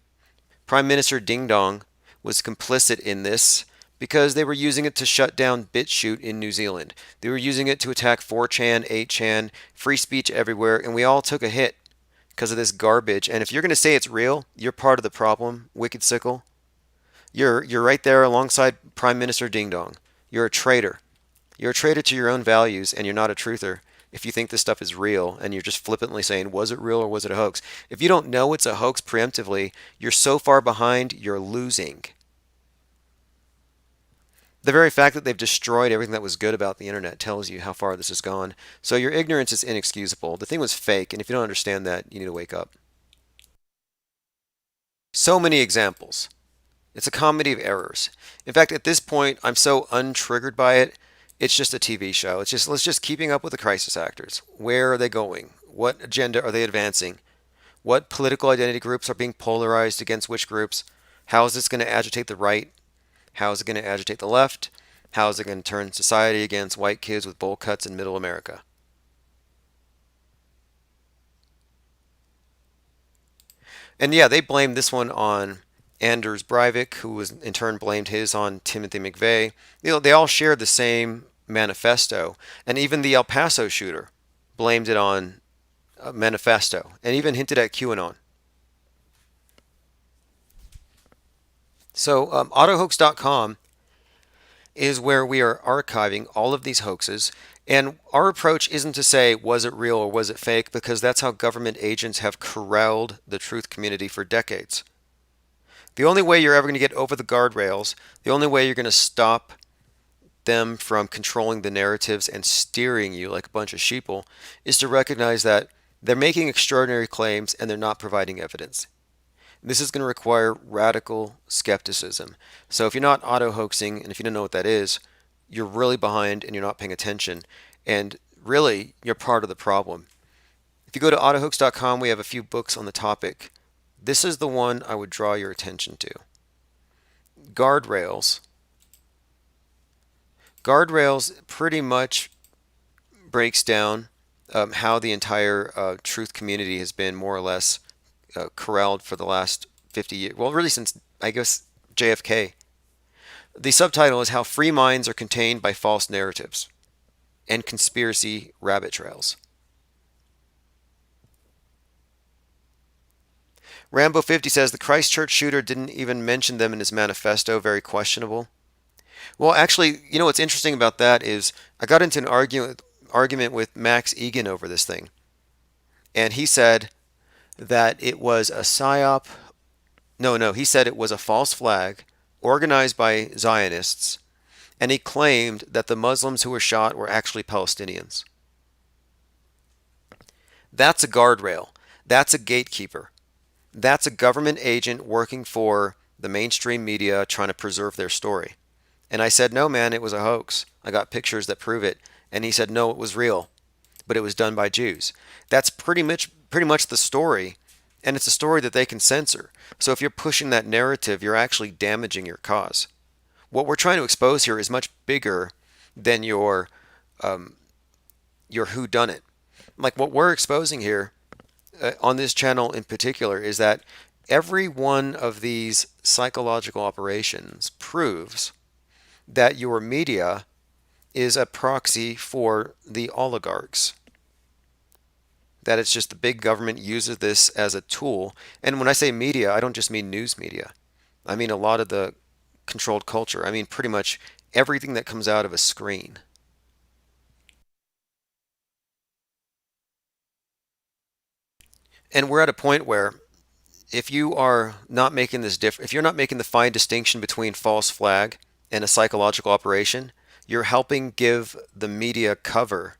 Prime Minister Ding Dong was complicit in this because they were using it to shut down BitChute in New Zealand. They were using it to attack 4chan, 8chan, free speech everywhere, and we all took a hit because of this garbage. And if you're going to say it's real, you're part of the problem, Wicked Sickle. You're right there alongside Prime Minister Ding Dong. You're a traitor. You're a traitor to your own values, and you're not a truther if you think this stuff is real and you're just flippantly saying, was it real or was it a hoax? If you don't know it's a hoax preemptively, you're so far behind, you're losing. The very fact that they've destroyed everything that was good about the internet tells you how far this has gone. So your ignorance is inexcusable. The thing was fake, and if you don't understand that, you need to wake up. So many examples. It's a comedy of errors. In fact, at this point, I'm so untriggered by it, it's just a TV show. It's just, let's just keeping up with the crisis actors. Where are they going? What agenda are they advancing? What political identity groups are being polarized against which groups? How is this going to agitate the right? How is it going to agitate the left? How is it going to turn society against white kids with bowl cuts in middle America? And yeah, they blamed this one on Anders Breivik, who was in turn blamed his on Timothy McVeigh. You know, they all shared the same manifesto, and even the El Paso shooter blamed it on manifesto, and even hinted at QAnon. So autohoax.com is where we are archiving all of these hoaxes, and our approach isn't to say was it real or was it fake, because that's how government agents have corralled the truth community for decades. The only way you're ever going to get over the guardrails, the only way you're going to stop them from controlling the narratives and steering you like a bunch of sheeple, is to recognize that they're making extraordinary claims and they're not providing evidence. This is going to require radical skepticism. So if you're not auto-hoaxing, and if you don't know what that is, you're really behind and you're not paying attention. And really, you're part of the problem. If you go to autohoax.com, we have a few books on the topic. This is the one I would draw your attention to. Guardrails. Guardrails pretty much breaks down how the entire truth community has been more or less corralled for the last 50 years. Well, really since, I guess, JFK. The subtitle is How Free Minds Are Contained by False Narratives and Conspiracy Rabbit Trails. Rambo 50 says the Christchurch shooter didn't even mention them in his manifesto. Very questionable. Well, actually, you know what's interesting about that is I got into an argument with Max Egan over this thing. And he said that it was a psyop. No, he said it was a false flag organized by Zionists, and he claimed that the Muslims who were shot were actually Palestinians. That's a guardrail. That's a gatekeeper. That's a government agent working for the mainstream media trying to preserve their story. And I said, no, man, it was a hoax. I got pictures that prove it. And he said, no, it was real, but it was done by Jews. That's pretty much the story, and it's a story that they can censor. So if you're pushing that narrative, you're actually damaging your cause. What we're trying to expose here is much bigger than your whodunit. Like what we're exposing here, on this channel in particular is that every one of these psychological operations proves that your media is a proxy for the oligarchs. That it's just the big government uses this as a tool. And when I say media, I don't just mean news media. I mean a lot of the controlled culture. I mean pretty much everything that comes out of a screen. And we're at a point where if you are not making this if you're not making the fine distinction between false flag and a psychological operation, you're helping give the media cover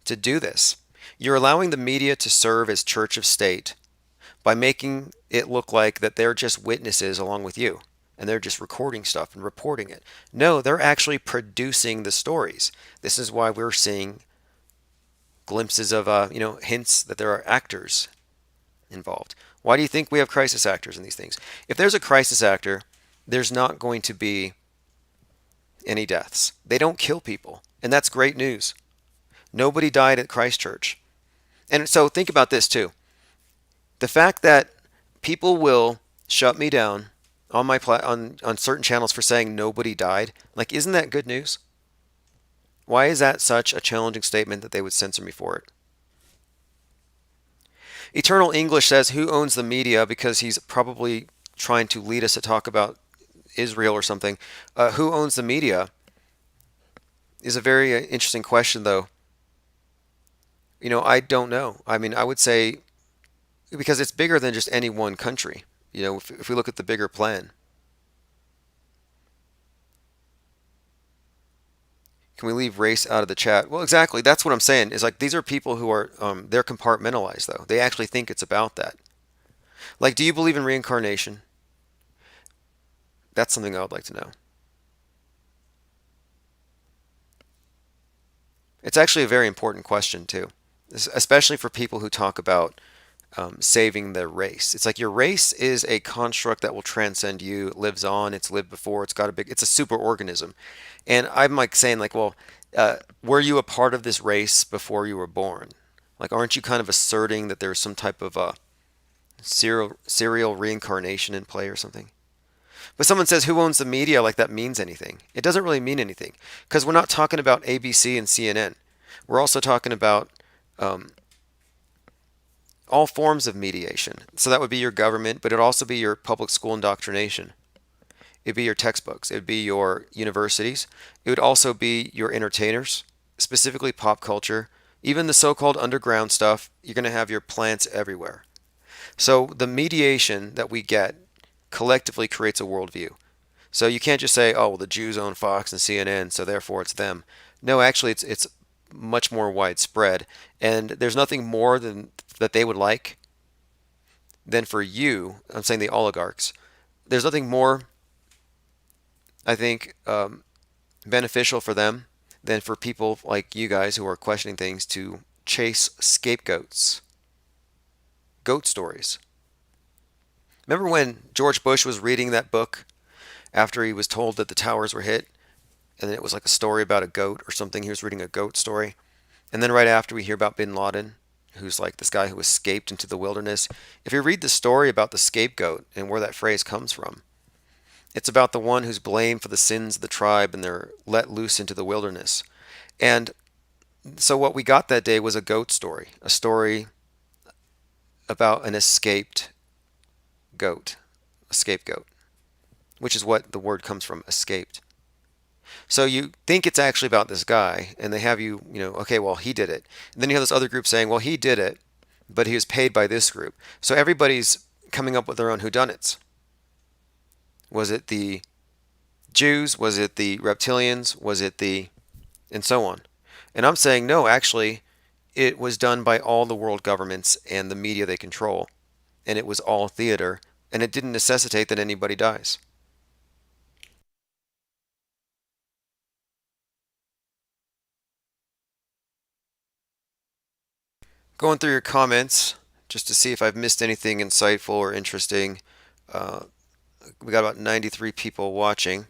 to do this. You're allowing the media to serve as church of state by making it look like that they're just witnesses along with you and they're just recording stuff and reporting it. No, they're actually producing the stories. This is why we're seeing glimpses of hints that there are actors involved. Why do you think we have crisis actors in these things? If there's a crisis actor, there's not going to be any deaths. They don't kill people, and that's great news. Nobody died at Christchurch. And so think about this too. The fact that people will shut me down on my on certain channels for saying nobody died, like, isn't that good news? Why is that such a challenging statement that they would censor me for it? Eternal English says, who owns the media? Because he's probably trying to lead us to talk about Israel or something. Who owns the media is a very interesting question, though. I don't know. I mean, I would say, because it's bigger than just any one country, if we look at the bigger plan. Can we leave race out of the chat? Well, exactly. That's what I'm saying. Is like these are people who are they're compartmentalized though. They actually think it's about that. Like, do you believe in reincarnation? That's something I would like to know. It's actually a very important question too, especially for people who talk about saving their race. It's like your race is a construct that will transcend you. It lives on. It's lived before. It's a super organism. And I'm like saying like, well, were you a part of this race before you were born? Like, aren't you kind of asserting that there's some type of serial reincarnation in play or something? But someone says, who owns the media? Like that means anything. It doesn't really mean anything because we're not talking about ABC and CNN. We're also talking about all forms of mediation. So that would be your government, but it'd also be your public school indoctrination. It'd be your textbooks. It would be your universities. It would also be your entertainers, specifically pop culture, even the so-called underground stuff. You're going to have your plants everywhere. So the mediation that we get collectively creates a worldview. So you can't just say, oh, well, the Jews own Fox and CNN, so therefore it's them. No, actually, it's much more widespread, and there's nothing more than that they would like than for you. I'm saying the oligarchs. There's nothing more, I think, beneficial for them than for people like you guys who are questioning things to chase scapegoats, goat stories. Remember when George Bush was reading that book after he was told that the towers were hit, and then it was like a story about a goat or something. He was reading a goat story. And then right after we hear about bin Laden, who's like this guy who escaped into the wilderness. If you read the story about the scapegoat and where that phrase comes from, it's about the one who's blamed for the sins of the tribe and they're let loose into the wilderness. And so what we got that day was a goat story, a story about an escaped goat, a scapegoat, which is what the word comes from, escaped. So you think it's actually about this guy, and they have okay, well, he did it. And then you have this other group saying, well, he did it, but he was paid by this group. So everybody's coming up with their own whodunits. Was it the Jews? Was it the reptilians? Was it and so on. And I'm saying, no, actually, it was done by all the world governments and the media they control. And it was all theater, and it didn't necessitate that anybody dies. Going through your comments just to see if I've missed anything insightful or interesting. We got about 93 people watching.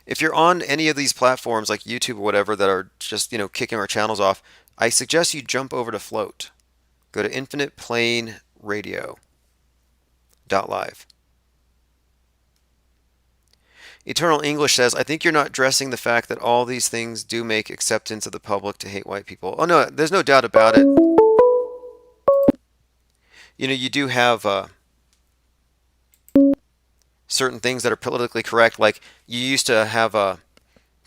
If you're on any of these platforms like YouTube or whatever that are just, kicking our channels off, I suggest you jump over to Float. Go to infiniteplainradio.live. Eternal English says, I think you're not addressing the fact that all these things do make acceptance of the public to hate white people. Oh, no, there's no doubt about it. You know, you do have certain things that are politically correct. Like, you used to have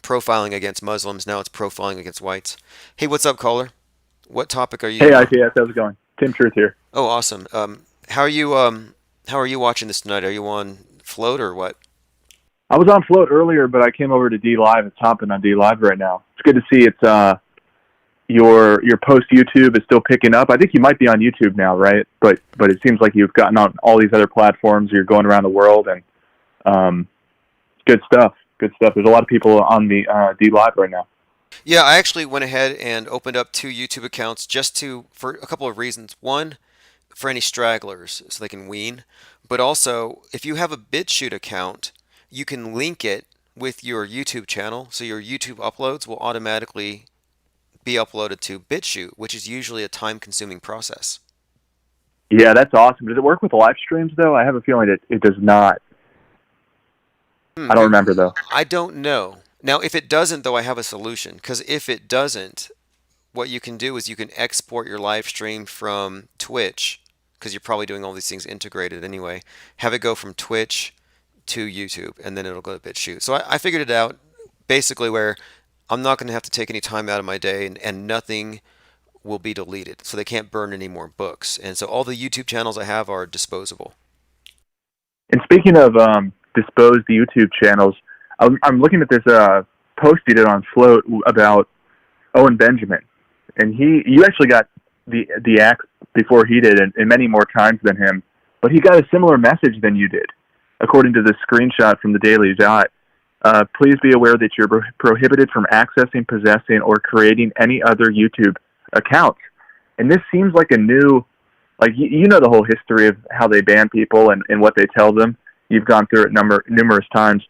profiling against Muslims. Now it's profiling against whites. Hey, what's up, caller? What topic are you? Hey, IPS, how's it going? Tim Truth here. Oh, awesome. How are you watching this tonight? Are you on float or what? I was on float earlier, but I came over to D Live. It's hopping on D Live right now. It's good to see it's your post YouTube is still picking up. I think you might be on YouTube now, right? But it seems like you've gotten on all these other platforms. You're going around the world, and good stuff. Good stuff. There's a lot of people on the D Live right now. Yeah, I actually went ahead and opened up 2 YouTube accounts for a couple of reasons. One, for any stragglers, so they can wean. But also, if you have a BitChute account, you can link it with your YouTube channel, so your YouTube uploads will automatically be uploaded to BitChute, which is usually a time-consuming process. Yeah, that's awesome. Does it work with live streams, though? I have a feeling it does not. I don't remember, though. I don't know. Now, if it doesn't, though, I have a solution. Because if it doesn't, what you can do is you can export your live stream from Twitch, because you're probably doing all these things integrated anyway. Have it go from Twitch to YouTube, and then it'll go to BitChute. So I figured it out basically where I'm not going to have to take any time out of my day, and nothing will be deleted. So they can't burn any more books. And so all the YouTube channels I have are disposable. And speaking of disposed YouTube channels, I'm looking at this post you did on Float about Owen Benjamin, and you actually got the axe before he did, and many more times than him, but he got a similar message than you did, according to this screenshot from the Daily Dot. Please be aware that you're prohibited from accessing, possessing, or creating any other YouTube accounts. And this seems like a new, you know the whole history of how they ban people and what they tell them. You've gone through it numerous times.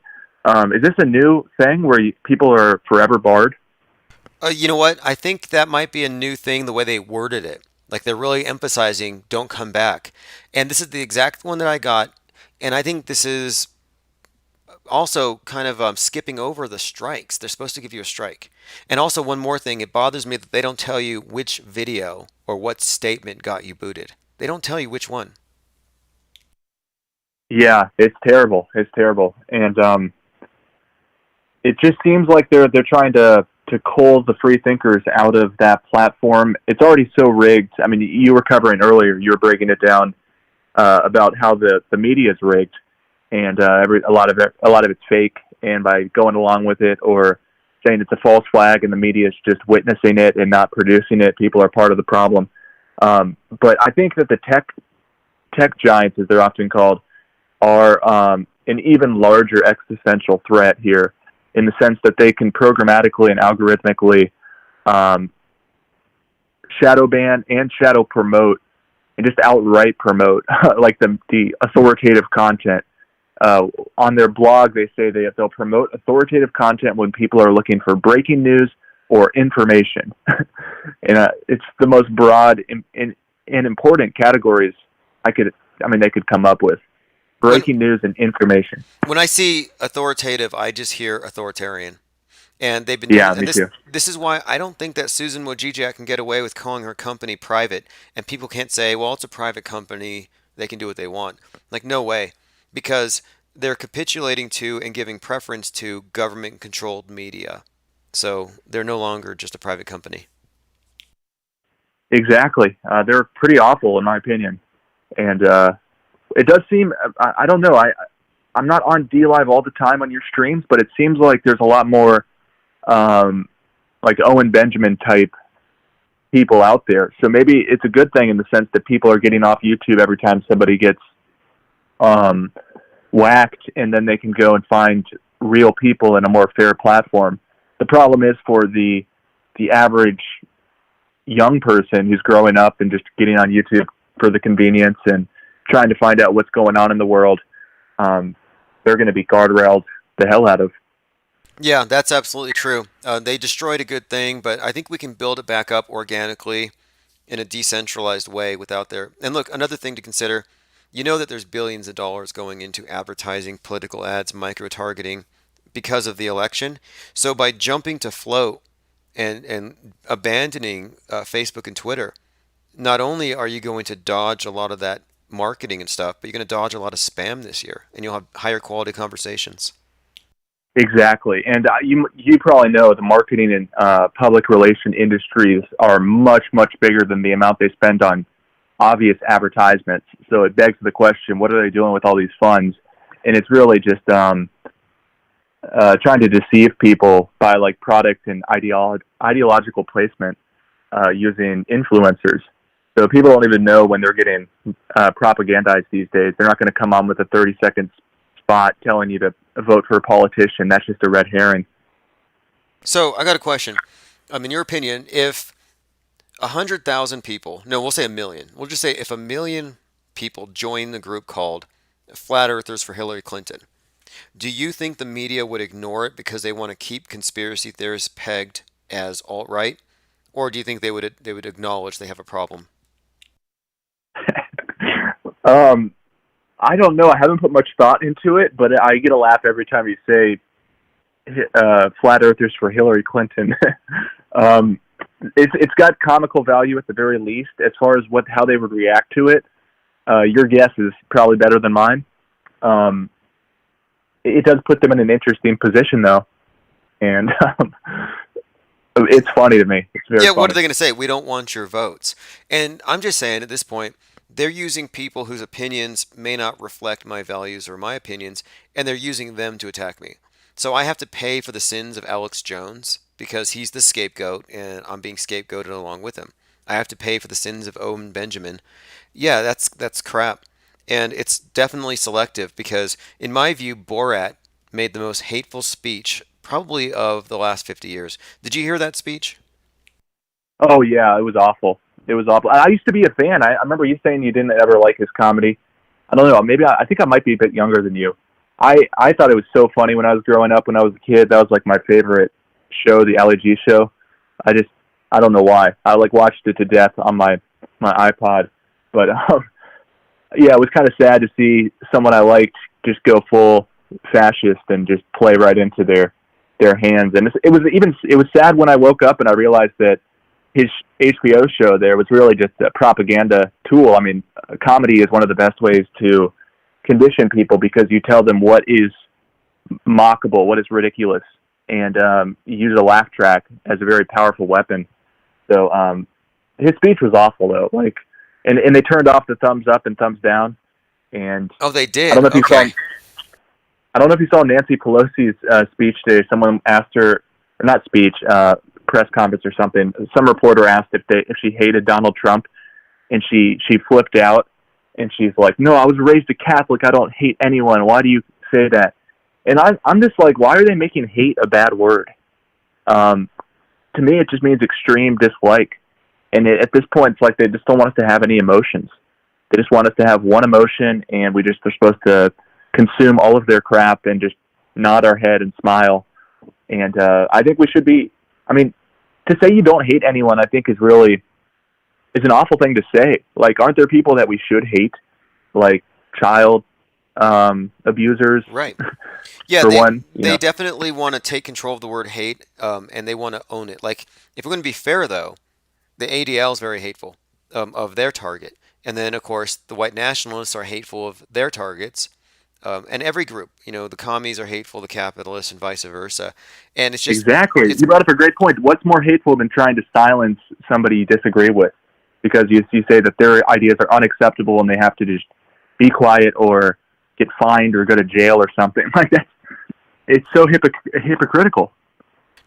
Is this a new thing where people are forever barred? You know what? I think that might be a new thing, the way they worded it. Like, they're really emphasizing, don't come back. And this is the exact one that I got. And I think this is also kind of skipping over the strikes. They're supposed to give you a strike. And also, one more thing, it bothers me that they don't tell you which video or what statement got you booted. They don't tell you which one. Yeah, it's terrible. It's terrible. And it just seems like they're trying to cull the free thinkers out of that platform. It's already so rigged. I mean, you were covering earlier, you were breaking it down about how the media is rigged, and a lot of it's fake. And by going along with it or saying it's a false flag and the media is just witnessing it and not producing it, people are part of the problem. But I think that the tech giants, as they're often called, are an even larger existential threat here, in the sense that they can programmatically and algorithmically shadow ban and shadow promote and just outright promote like the authoritative content. On their blog, they say they'll promote authoritative content when people are looking for breaking news or information. And it's the most broad and important categories they could come up with. Breaking news and information. When I see authoritative, I just hear authoritarian. And they've been me too. This is why I don't think that Susan Wojcicki can get away with calling her company private, and people can't say, well, it's a private company, they can do what they want. Like, no way. Because they're capitulating to and giving preference to government-controlled media. So they're no longer just a private company. Exactly. They're pretty awful, in my opinion. And it does seem, I don't know, I'm not on DLive all the time on your streams, but it seems like there's a lot more like Owen Benjamin type people out there. So maybe it's a good thing in the sense that people are getting off YouTube every time somebody gets whacked, and then they can go and find real people in a more fair platform. The problem is for the average young person who's growing up and just getting on YouTube for the convenience and trying to find out what's going on in the world, they're going to be guardrailed the hell out of. Yeah, that's absolutely true. They destroyed a good thing, but I think we can build it back up organically. in a decentralized way without their. And look, another thing to consider, you know that there's billions of dollars going into advertising, political ads, micro targeting because of the election. So by jumping to Float and abandoning Facebook and Twitter, not only are you going to dodge a lot of that marketing and stuff, but you're going to dodge a lot of spam this year, and you'll have higher quality conversations. Exactly, and you probably know the marketing and public relation industries are much bigger than the amount they spend on obvious advertisements. So it begs the question: what are they doing with all these funds? And it's really just trying to deceive people by like product and ideological placement using influencers. So people don't even know when they're getting propagandized these days. They're not going to come on with a 30-second spot telling you to vote for a politician. That's just a red herring. So I got a question. In your opinion, if 100,000 people, no, we'll say a million. We'll just say if 1 million people join the group called Flat Earthers for Hillary Clinton, do you think the media would ignore it because they want to keep conspiracy theorists pegged as alt-right? Or do you think they would acknowledge they have a problem? I don't know. I haven't put much thought into it, but I get a laugh every time you say Flat Earthers for Hillary Clinton. It's got comical value at the very least. As far as how they would react to it, your guess is probably better than mine. It does put them in an interesting position, though, and it's funny to me. It's very funny. What are they going to say? We don't want your votes. And I'm just saying at this point, they're using people whose opinions may not reflect my values or my opinions, and they're using them to attack me. So I have to pay for the sins of Alex Jones because he's the scapegoat, and I'm being scapegoated along with him. I have to pay for the sins of Owen Benjamin. Yeah, that's crap. And it's definitely selective because, in my view, Borat made the most hateful speech probably of the last 50 years. Did you hear that speech? Oh, yeah, it was awful. It was awful. I used to be a fan. I remember you saying you didn't ever like his comedy. I don't know. Maybe I think I might be a bit younger than you. I thought it was so funny when I was growing up. When I was a kid, that was like my favorite show, the Ali G show. I don't know why. I like watched it to death on my iPod. But yeah, it was kind of sad to see someone I liked just go full fascist and just play right into their hands. And it was sad when I woke up and I realized that his HBO show there was really just a propaganda tool. I mean, comedy is one of the best ways to condition people because you tell them what is mockable, what is ridiculous, and you use a laugh track as a very powerful weapon. So his speech was awful, though. And they turned off the thumbs up and thumbs down. And oh, they did. I don't know if you saw Nancy Pelosi's speech today. Someone asked her, or not speech, press conference or something. Some reporter asked if she hated Donald Trump, and she flipped out, and she's like, "No, I was raised a Catholic. I don't hate anyone. Why do you say that?" And I'm just like, why are they making hate a bad word? To me, it just means extreme dislike. And at this point, it's like they just don't want us to have any emotions. They just want us to have one emotion, and they're supposed to consume all of their crap and just nod our head and smile. And I think we should be. I mean, to say you don't hate anyone, I think is an awful thing to say. Like, aren't there people that we should hate, like child abusers? Right. Yeah, they definitely want to take control of the word hate, and they want to own it. Like, if we're going to be fair, though, the ADL is very hateful of their target. And then, of course, the white nationalists are hateful of their targets. And every group, the commies are hateful to capitalists and vice versa. And it's just... Exactly. You brought up a great point. What's more hateful than trying to silence somebody you disagree with? Because you say that their ideas are unacceptable and they have to just be quiet or get fined or go to jail or something like that. It's so hypocritical.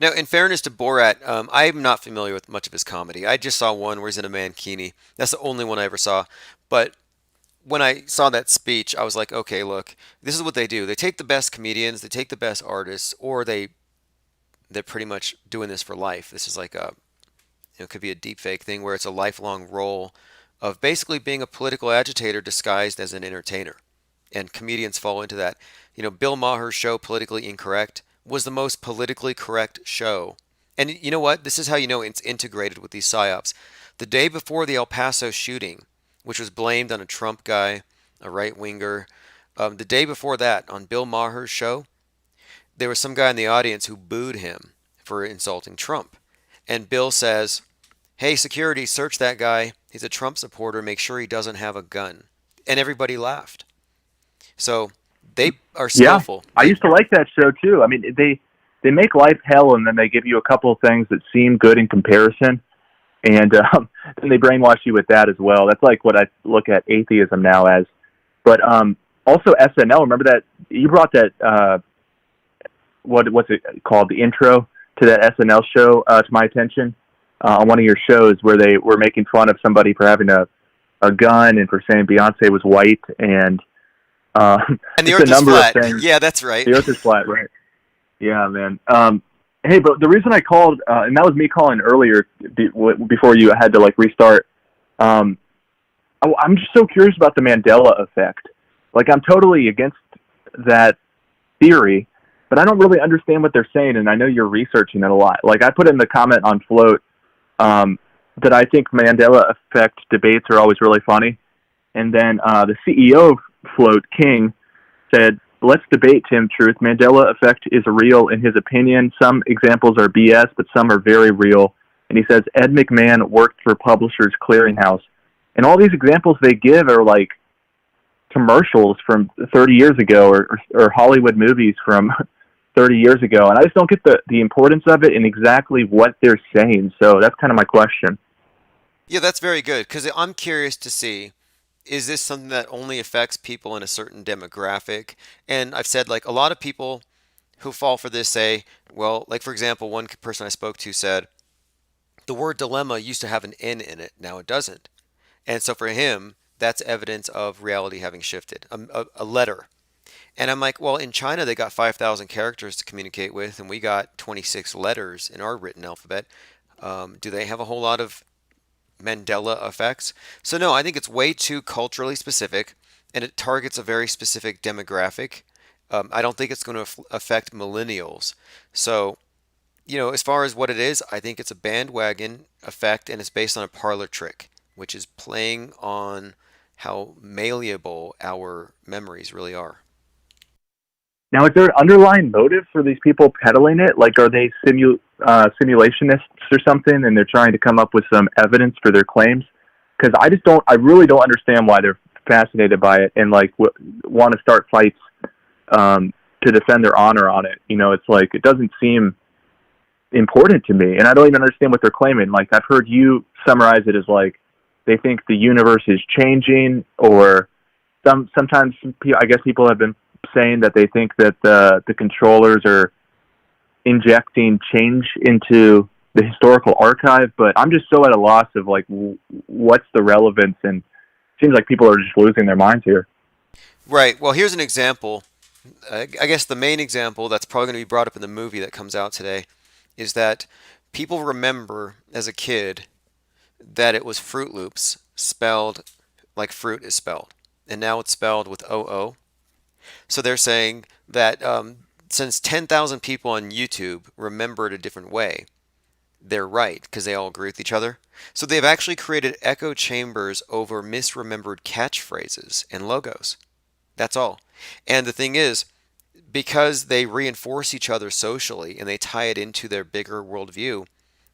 Now, in fairness to Borat, I'm not familiar with much of his comedy. I just saw one where he's in a mankini. That's the only one I ever saw. But when I saw that speech, I was like, okay, look, this is what they do. They take the best comedians, they take the best artists, or they're pretty much doing this for life. This is like it could be a deep fake thing where it's a lifelong role of basically being a political agitator disguised as an entertainer. And comedians fall into that. Bill Maher's show, Politically Incorrect, was the most politically correct show. And you know what? This is how you know it's integrated with these psyops. The day before the El Paso shooting, which was blamed on a Trump guy, a right-winger, the day before that, on Bill Maher's show, there was some guy in the audience who booed him for insulting Trump. And Bill says, "Hey, security, search that guy. He's a Trump supporter. Make sure he doesn't have a gun." And everybody laughed. So they are skillful. I used to like that show too. I mean, they make life hell, and then they give you a couple of things that seem good in comparison, and then they brainwash you with that as well. That's like what I look at atheism now as. But also SNL. Remember that you brought that what's it called? The intro to that SNL show to my attention on one of your shows, where they were making fun of somebody for having a gun and for saying Beyonce was white, and the Earth is flat. Yeah, that's right. The Earth is flat, right? Yeah, man. Hey, but the reason I called, and that was me calling earlier before you had to like restart. I'm just so curious about the Mandela effect. Like, I'm totally against that theory, but I don't really understand what they're saying, and I know you're researching it a lot. Like, I put in the comment on Float that I think Mandela effect debates are always really funny, and then the CEO of Float, King, said, "Let's debate, Tim Truth. Mandela effect is real in his opinion. Some examples are BS, but some are very real." And he says, Ed McMahon worked for Publishers Clearinghouse. And all these examples they give are like commercials from 30 years ago or Hollywood movies from 30 years ago. And I just don't get the importance of it and exactly what they're saying. So that's kind of my question. Yeah, that's very good, because I'm curious to see, is this something that only affects people in a certain demographic? And I've said, like, a lot of people who fall for this say, well, like, for example, one person I spoke to said, the word dilemma used to have an N in it, now it doesn't. And so for him, that's evidence of reality having shifted, a letter. And I'm like, well, in China, they got 5,000 characters to communicate with, and we got 26 letters in our written alphabet. Do they have a whole lot of Mandela effects? So no, I think it's way too culturally specific, and it targets a very specific demographic. I don't think it's going to affect millennials. So, as far as what it is, I think it's a bandwagon effect, and it's based on a parlor trick, which is playing on how malleable our memories really are. Now, is there an underlying motive for these people peddling it? Like, are they simulationists or something, and they're trying to come up with some evidence for their claims? Because I really don't understand why they're fascinated by it and like want to start fights to defend their honor on it. It's like, it doesn't seem important to me, and I don't even understand what they're claiming. Like, I've heard you summarize it as like they think the universe is changing, or sometimes I guess people have been saying that they think that the controllers are injecting change into the historical archive, but I'm just so at a loss of like what's the relevance, and it seems like people are just losing their minds here. Right. Well, here's an example. I guess the main example that's probably going to be brought up in the movie that comes out today is that people remember as a kid that it was Fruit Loops spelled like fruit is spelled, and now it's spelled with OO. So they're saying that since 10,000 people on YouTube remember it a different way, they're right because they all agree with each other. So they've actually created echo chambers over misremembered catchphrases and logos. That's all. And the thing is, because they reinforce each other socially and they tie it into their bigger worldview,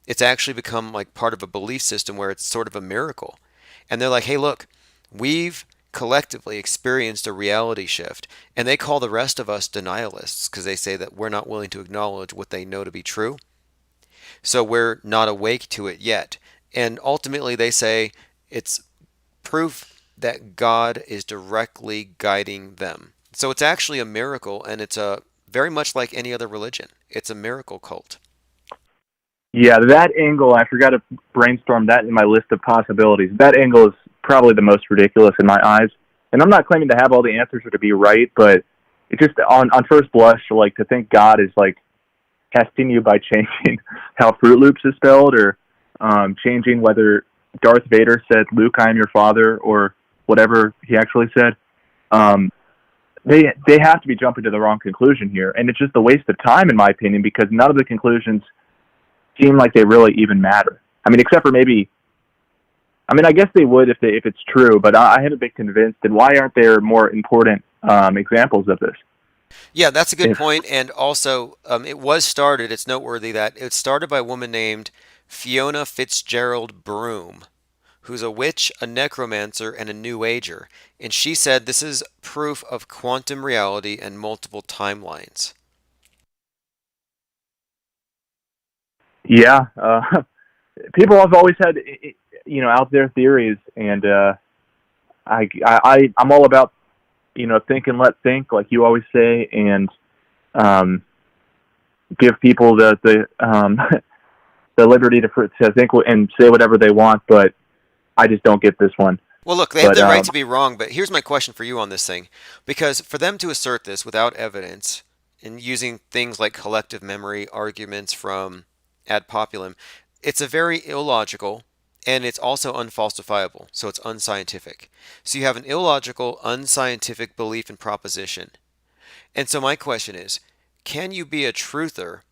it's actually become like part of a belief system where it's sort of a miracle. And they're like, hey, look, we've collectively experienced a reality shift, and they call the rest of us denialists because they say that we're not willing to acknowledge what they know to be true. So we're not awake to it yet. And ultimately they say it's proof that God is directly guiding them. So it's actually a miracle, and it's very much like any other religion. It's a miracle cult. Yeah, that angle, I forgot to brainstorm that in my list of possibilities. That angle is probably the most ridiculous in my eyes. And I'm not claiming to have all the answers or to be right, but it just, on first blush, like, to think God is, like, testing you by changing how Fruit Loops is spelled, or changing whether Darth Vader said, Luke, I am your father, or whatever he actually said. They have to be jumping to the wrong conclusion here. And it's just a waste of time, in my opinion, because none of the conclusions seem like they really even matter. I mean, except for maybe I mean, I guess they would if it's true, but I haven't been convinced. And why aren't there more important examples of this? Yeah, that's a good If point. And also, it was started, it's noteworthy that it started by a woman named Fiona Fitzgerald Broom, who's a witch, a necromancer, and a new ager. And she said this is proof of quantum reality and multiple timelines. yeah, people have always had out there theories, and I'm all about think and let think, like you always say, and give people the the liberty to think and say whatever they want. But I just don't get this one. Well, look, they have But the right to be wrong, but here's my question for you on this thing. Because for them to assert this without evidence and using things like collective memory arguments from ad populum, it's a very illogical and it's also unfalsifiable, so it's unscientific. So you have an illogical, unscientific belief in proposition. And so my question is, can you be a truther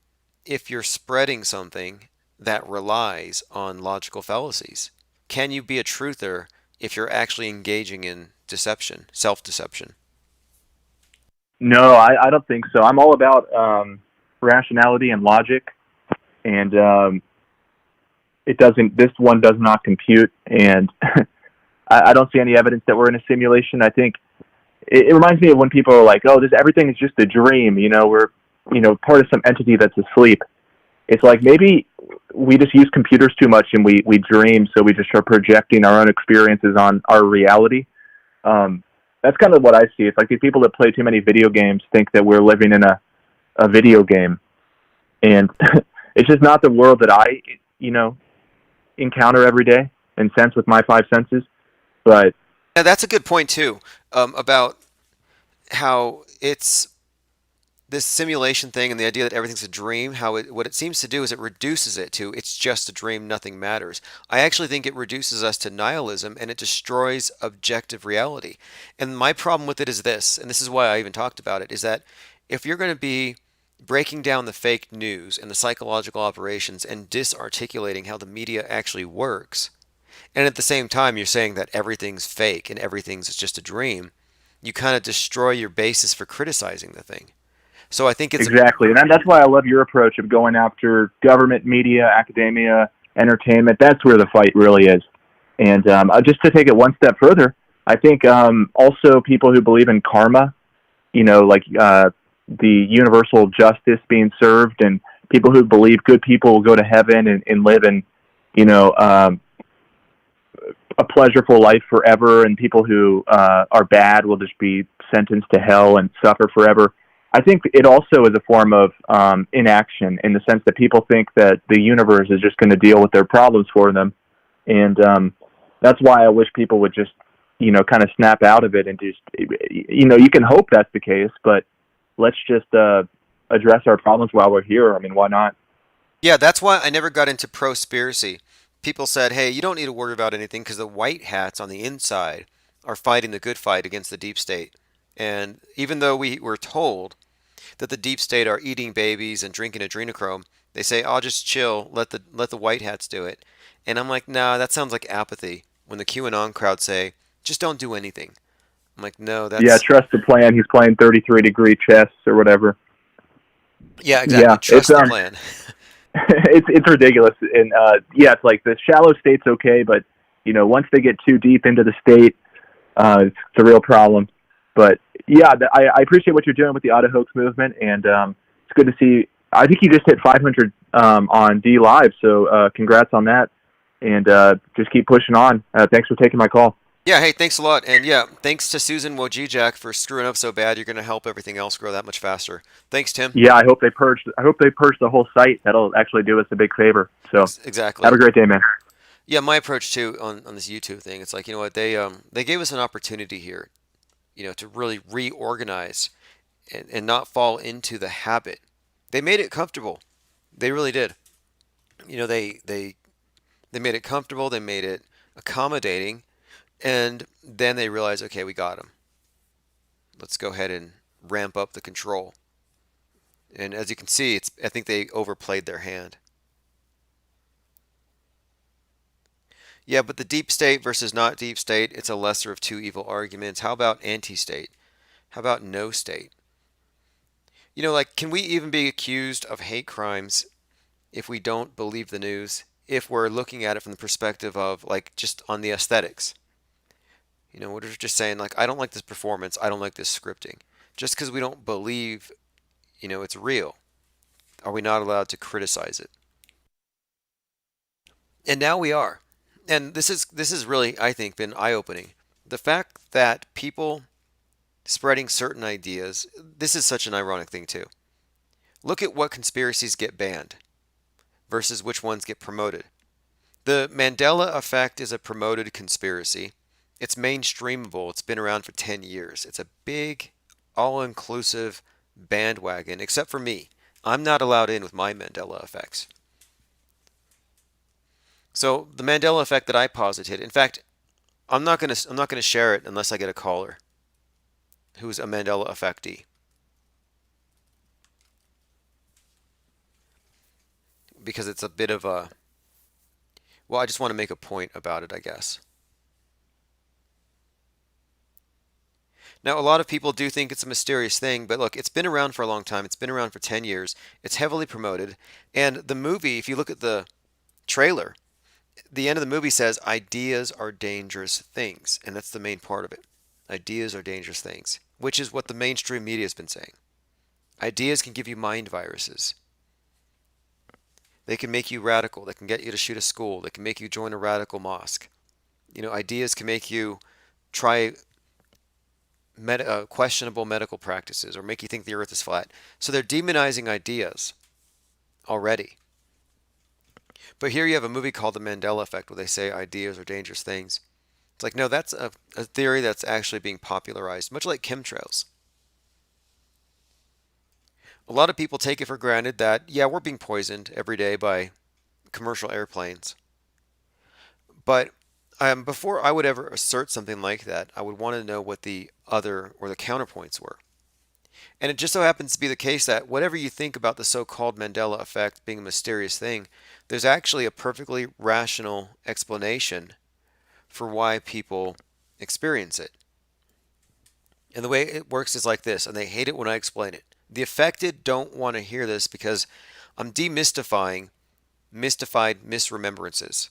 if you're spreading something that relies on logical fallacies? Can you be a truther if you're actually engaging in deception, self-deception? no, I don't think so. I'm all about rationality and logic, and it doesn't. This one does not compute, and I don't see any evidence that we're in a simulation. I think it reminds me of when people are like, "Oh, everything is just a dream." We're part of some entity that's asleep. It's like maybe we just use computers too much and we dream, so we just start projecting our own experiences on our reality. That's kind of what I see. It's like these people that play too many video games think that we're living in a video game, and it's just not the world that I encounter every day and sense with my five senses. But Yeah, that's a good point too, about how it's this simulation thing and the idea that everything's a dream. What it seems to do is it reduces it to it's just a dream, nothing matters. I actually think it reduces us to nihilism and it destroys objective reality. And my problem with it is this, and this is why I even talked about it, is that if you're going to be breaking down the fake news and the psychological operations and disarticulating how the media actually works, and at the same time you're saying that everything's fake and everything's just a dream, you kind of destroy your basis for criticizing the thing. So I think it's exactly, and that's why I love your approach of going after government, media, academia, entertainment. That's where the fight really is. And just to take it one step further, I think also people who believe in karma, like the universal justice being served, and people who believe good people will go to heaven and live in, a pleasurable life forever, and people who are bad will just be sentenced to hell and suffer forever. I think it also is a form of inaction, in the sense that people think that the universe is just going to deal with their problems for them. And that's why I wish people would just, kind of snap out of it and just, you can hope that's the case, but let's just address our problems while we're here. I mean, why not? Yeah, that's why I never got into prospiracy. People said, hey, you don't need to worry about anything because the white hats on the inside are fighting the good fight against the deep state. And even though we were told that the deep state are eating babies and drinking adrenochrome, they say, "Oh, just chill, let the white hats do it." And I'm like, nah, that sounds like apathy. When the QAnon crowd say, just don't do anything. I'm like, no, Yeah, trust the plan. He's playing 33-degree chess or whatever. Yeah, exactly. Yeah, Trust the plan. it's ridiculous. And it's like the shallow state's okay, but once they get too deep into the state, it's a real problem. But yeah, I appreciate what you're doing with the auto hoax movement, and it's good to see. I think you just hit 500 on D Live, so congrats on that, and just keep pushing on. Thanks for taking my call. Yeah, hey, thanks a lot, and yeah, thanks to Susan Wojcicki for screwing up so bad. You're going to help everything else grow that much faster. Thanks, Tim. Yeah, I hope they purge the whole site. That'll actually do us a big favor. So exactly. Have a great day, man. Yeah, my approach too on this YouTube thing, it's like, you know what, they gave us an opportunity here, to really reorganize and not fall into the habit. They made it comfortable. They really did. They made it comfortable. They made it accommodating, and then they realized, okay, we got them. Let's go ahead and ramp up the control. And as you can see, I think they overplayed their hand. Yeah, but the deep state versus not deep state, it's a lesser of two evil arguments. How about anti-state? How about no state? Like, can we even be accused of hate crimes if we don't believe the news? If we're looking at it from the perspective of, like, just on the aesthetics? We're just saying, like, I don't like this performance, I don't like this scripting. Just because we don't believe, it's real, are we not allowed to criticize it? And now we are. And this is really, I think, been eye-opening. The fact that people spreading certain ideas, this is such an ironic thing too. Look at what conspiracies get banned versus which ones get promoted. The Mandela effect is a promoted conspiracy. It's mainstreamable. It's been around for 10 years. It's a big, all-inclusive bandwagon, except for me. I'm not allowed in with my Mandela effects. So the Mandela effect that I posited, in fact, I'm not gonna share it unless I get a caller who's a Mandela effectee. Because it's a bit of a, well, I just want to make a point about it, I guess. Now, a lot of people do think it's a mysterious thing, but look, it's been around for a long time. It's been around for 10 years. It's heavily promoted. And the movie, if you look at the trailer, the end of the movie says ideas are dangerous things. And that's the main part of it. Ideas are dangerous things, which is what the mainstream media has been saying. Ideas can give you mind viruses. They can make you radical. They can get you to shoot a school. They can make you join a radical mosque. Ideas can make you try questionable medical practices or make you think the earth is flat. So they're demonizing ideas already. But here you have a movie called The Mandela Effect where they say ideas are dangerous things. It's like, no, that's a theory that's actually being popularized, much like chemtrails. A lot of people take it for granted that, yeah, we're being poisoned every day by commercial airplanes. But before I would ever assert something like that, I would want to know what the other or the counterpoints were. And it just so happens to be the case that whatever you think about the so-called Mandela effect being a mysterious thing, there's actually a perfectly rational explanation for why people experience it. And the way it works is like this, and they hate it when I explain it. The affected don't want to hear this because I'm demystifying mystified misremembrances.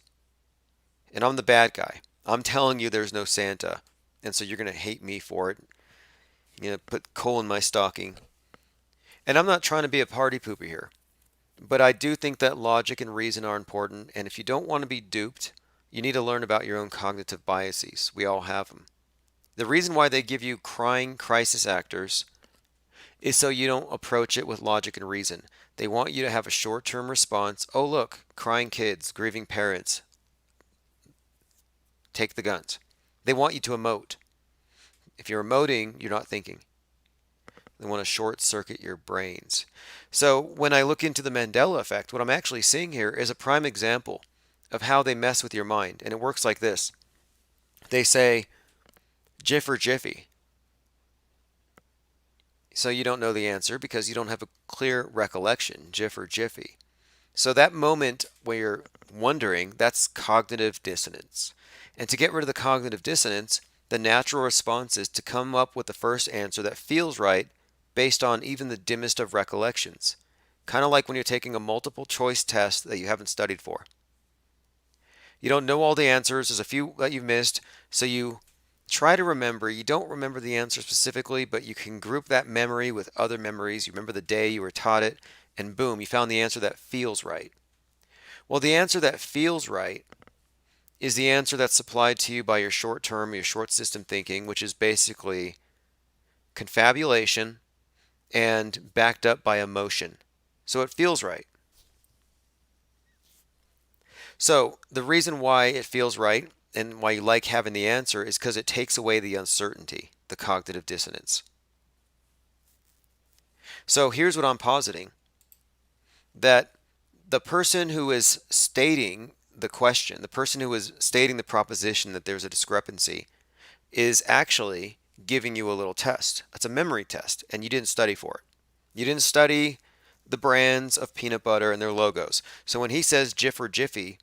And I'm the bad guy. I'm telling you there's no Santa. And so you're going to hate me for it. You're going to put coal in my stocking. And I'm not trying to be a party pooper here. But I do think that logic and reason are important. And if you don't want to be duped, you need to learn about your own cognitive biases. We all have them. The reason why they give you crying crisis actors is so you don't approach it with logic and reason. They want you to have a short-term response. Oh, look, crying kids, grieving parents. Take the guns. They want you to emote. If you're emoting, you're not thinking. They want to short circuit your brains. So when I look into the Mandela effect, what I'm actually seeing here is a prime example of how they mess with your mind. And it works like this. They say, Jif or Jiffy. So you don't know the answer because you don't have a clear recollection, Jif or Jiffy. So that moment where you're wondering, that's cognitive dissonance. And to get rid of the cognitive dissonance, the natural response is to come up with the first answer that feels right based on even the dimmest of recollections. Kind of like when you're taking a multiple choice test that you haven't studied for. You don't know all the answers, there's a few that you've missed, so you try to remember. You don't remember the answer specifically, but you can group that memory with other memories. You remember the day you were taught it, and boom, you found the answer that feels right. Well, the answer that feels right is the answer that's supplied to you by your short-term, your short system thinking, which is basically confabulation and backed up by emotion. So it feels right. So the reason why it feels right and why you like having the answer is because it takes away the uncertainty, the cognitive dissonance. So here's what I'm positing. That the person who is stating the question, the person who is stating the proposition that there's a discrepancy, is actually giving you a little test. It's a memory test, and you didn't study for it. You didn't study the brands of peanut butter and their logos. So when he says Jif or Jiffy,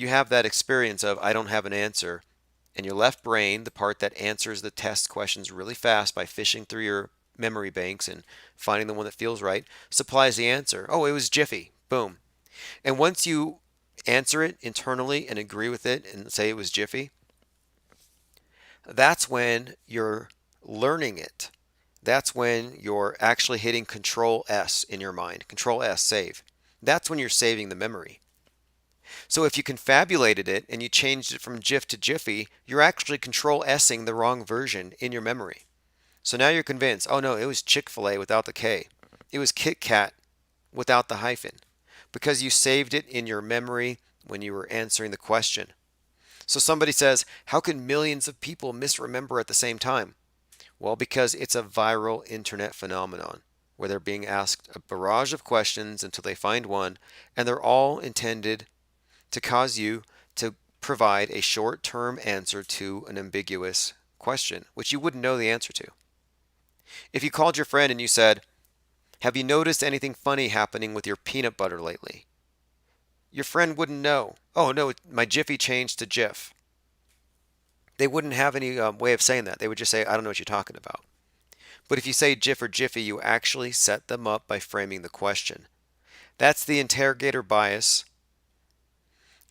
you have that experience of I don't have an answer, and your left brain, the part that answers the test questions really fast by fishing through your memory banks and finding the one that feels right, supplies the answer. Oh, it was Jiffy. Boom. And once you answer it internally and agree with it and say it was Jiffy, that's when you're learning it. That's when you're actually hitting Control S in your mind. Control S, save. That's when you're saving the memory. So if you confabulated it and you changed it from GIF to Jiffy, you're actually Control S'ing the wrong version in your memory. So now you're convinced, oh no, it was Chick-fil-A without the K. It was Kit Kat without the hyphen, because you saved it in your memory when you were answering the question. So somebody says, how can millions of people misremember at the same time? Well, because it's a viral internet phenomenon where they're being asked a barrage of questions until they find one, and they're all intended to cause you to provide a short-term answer to an ambiguous question, which you wouldn't know the answer to. If you called your friend and you said, have you noticed anything funny happening with your peanut butter lately? Your friend wouldn't know. Oh no, my Jiffy changed to Jif. They wouldn't have any way of saying that. They would just say, I don't know what you're talking about. But if you say Jif or Jiffy, you actually set them up by framing the question. That's the interrogator bias.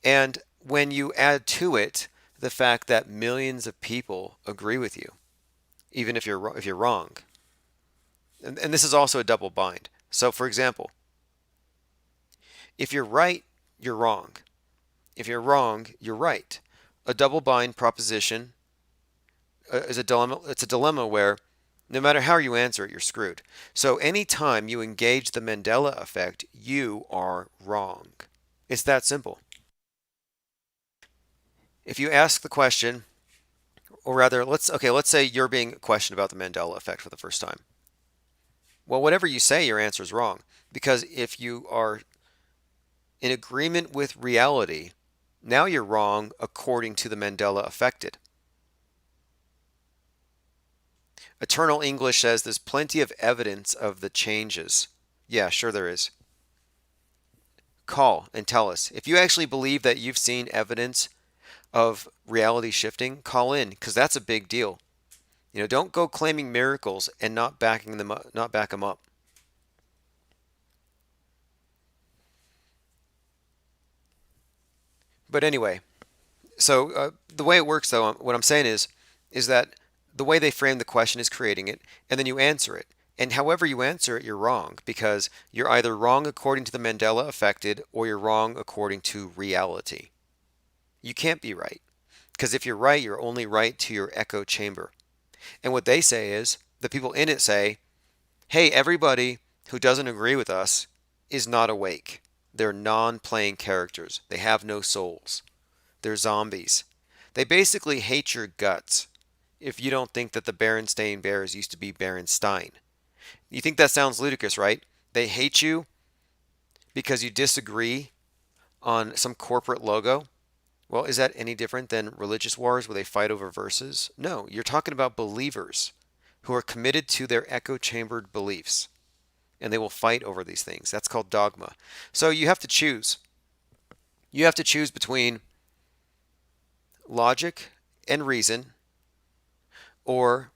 And when you add to it the fact that millions of people agree with you, even if you're wrong, and this is also a double bind. So, for example, if you're right, you're wrong. If you're wrong, you're right. A double bind proposition is a dilemma. It's a dilemma where no matter how you answer it, you're screwed. So anytime you engage the Mandela effect, you are wrong. It's that simple. If you ask the question, or rather, let's say you're being questioned about the Mandela effect for the first time. Well, whatever you say, your answer is wrong, because if you are in agreement with reality, now you're wrong according to the Mandela affected. Eternal English says there's plenty of evidence of the changes. Yeah, sure there is. Call and tell us. If you actually believe that you've seen evidence of reality shifting, call in, because that's a big deal. You know, don't go claiming miracles and not back them up. But anyway, so the way it works, though, what I'm saying is that the way they frame the question is creating it, and then you answer it. And however you answer it, you're wrong, because you're either wrong according to the Mandela affected, or you're wrong according to reality. You can't be right, because if you're right, you're only right to your echo chamber. And what they say is, the people in it say, hey, everybody who doesn't agree with us is not awake. They're non-playing characters. They have no souls. They're zombies. They basically hate your guts if you don't think that the Berenstain Bears used to be Berenstein. You think that sounds ludicrous, right? They hate you because you disagree on some corporate logo. Well, is that any different than religious wars where they fight over verses? No, you're talking about believers who are committed to their echo-chambered beliefs, and they will fight over these things. That's called dogma. So you have to choose. You have to choose between logic and reason, or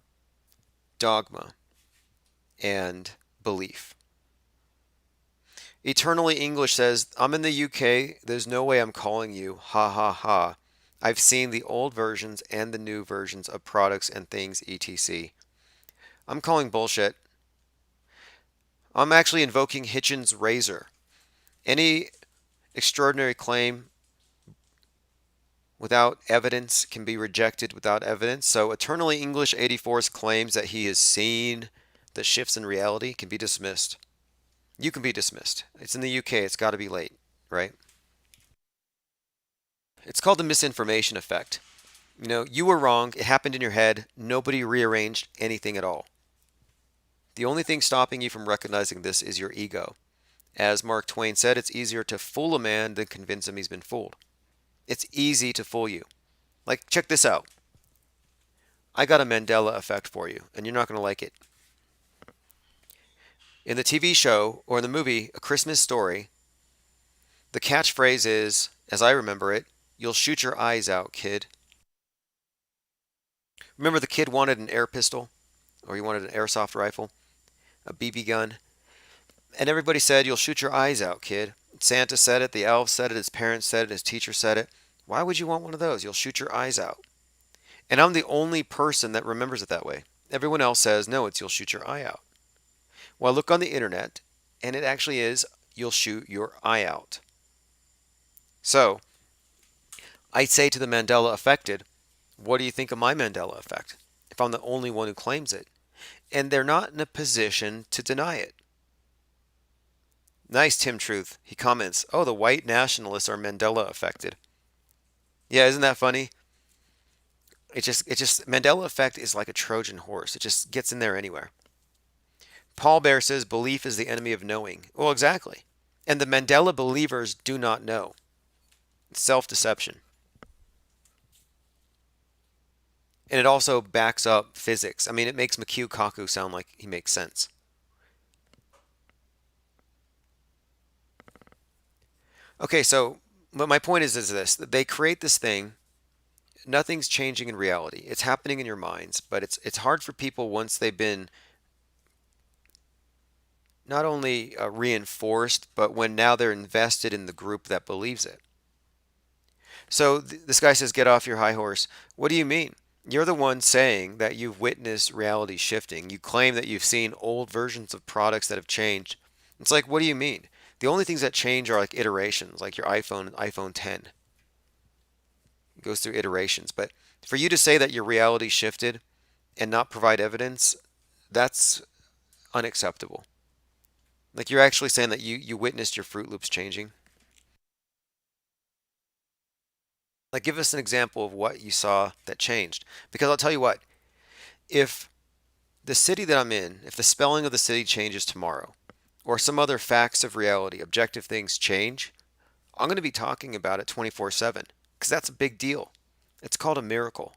dogma and belief. Eternally English says, I'm in the UK. There's no way I'm calling you. Ha ha ha. I've seen the old versions and the new versions of products and things, etc. I'm calling bullshit. I'm actually invoking Hitchens' razor. Any extraordinary claim without evidence can be rejected without evidence. So Eternally English 84's claims that he has seen the shifts in reality can be dismissed. You can be dismissed. It's in the UK. It's got to be late, right? It's called the misinformation effect. You know, you were wrong. It happened in your head. Nobody rearranged anything at all. The only thing stopping you from recognizing this is your ego. As Mark Twain said, it's easier to fool a man than convince him he's been fooled. It's easy to fool you. Like, check this out. I got a Mandela effect for you, and you're not going to like it. In the TV show, or in the movie A Christmas Story, the catchphrase is, as I remember it, You'll shoot your eyes out, kid. Remember the kid wanted an air pistol? Or he wanted an airsoft rifle? A BB gun? And everybody said, you'll shoot your eyes out, kid. Santa said it, the elves said it, his parents said it, his teacher said it. Why would you want one of those? You'll shoot your eyes out. And I'm the only person that remembers it that way. Everyone else says, no, it's you'll shoot your eye out. Well, I look on the internet, and it actually is, you'll shoot your eye out. So, I say to the Mandela affected, what do you think of my Mandela effect? If I'm the only one who claims it. And they're not in a position to deny it. Nice, Tim Truth. He comments, oh, the white nationalists are Mandela affected. Yeah, isn't that funny? Mandela effect is like a Trojan horse. It just gets in there anywhere. Paul Bear says belief is the enemy of knowing. Well, exactly. And the Mandela believers do not know. It's self-deception. And it also backs up physics. I mean, it makes Mikio Kaku sound like he makes sense. Okay, so but my point is this. They create this thing. Nothing's changing in reality. It's happening in your minds, but it's hard for people once they've been not only reinforced, but when now they're invested in the group that believes it. So this guy says, get off your high horse. What do you mean? You're the one saying that you've witnessed reality shifting. You claim that you've seen old versions of products that have changed. It's like, what do you mean? The only things that change are like iterations, like your iPhone 10. It goes through iterations. But for you to say that your reality shifted and not provide evidence, that's unacceptable. Like you're actually saying that you witnessed your Fruit Loops changing. Like give us an example of what you saw that changed. Because I'll tell you what, if the city that I'm in, if the spelling of the city changes tomorrow, or some other facts of reality, objective things change, I'm going to be talking about it 24/7 because that's a big deal. It's called a miracle.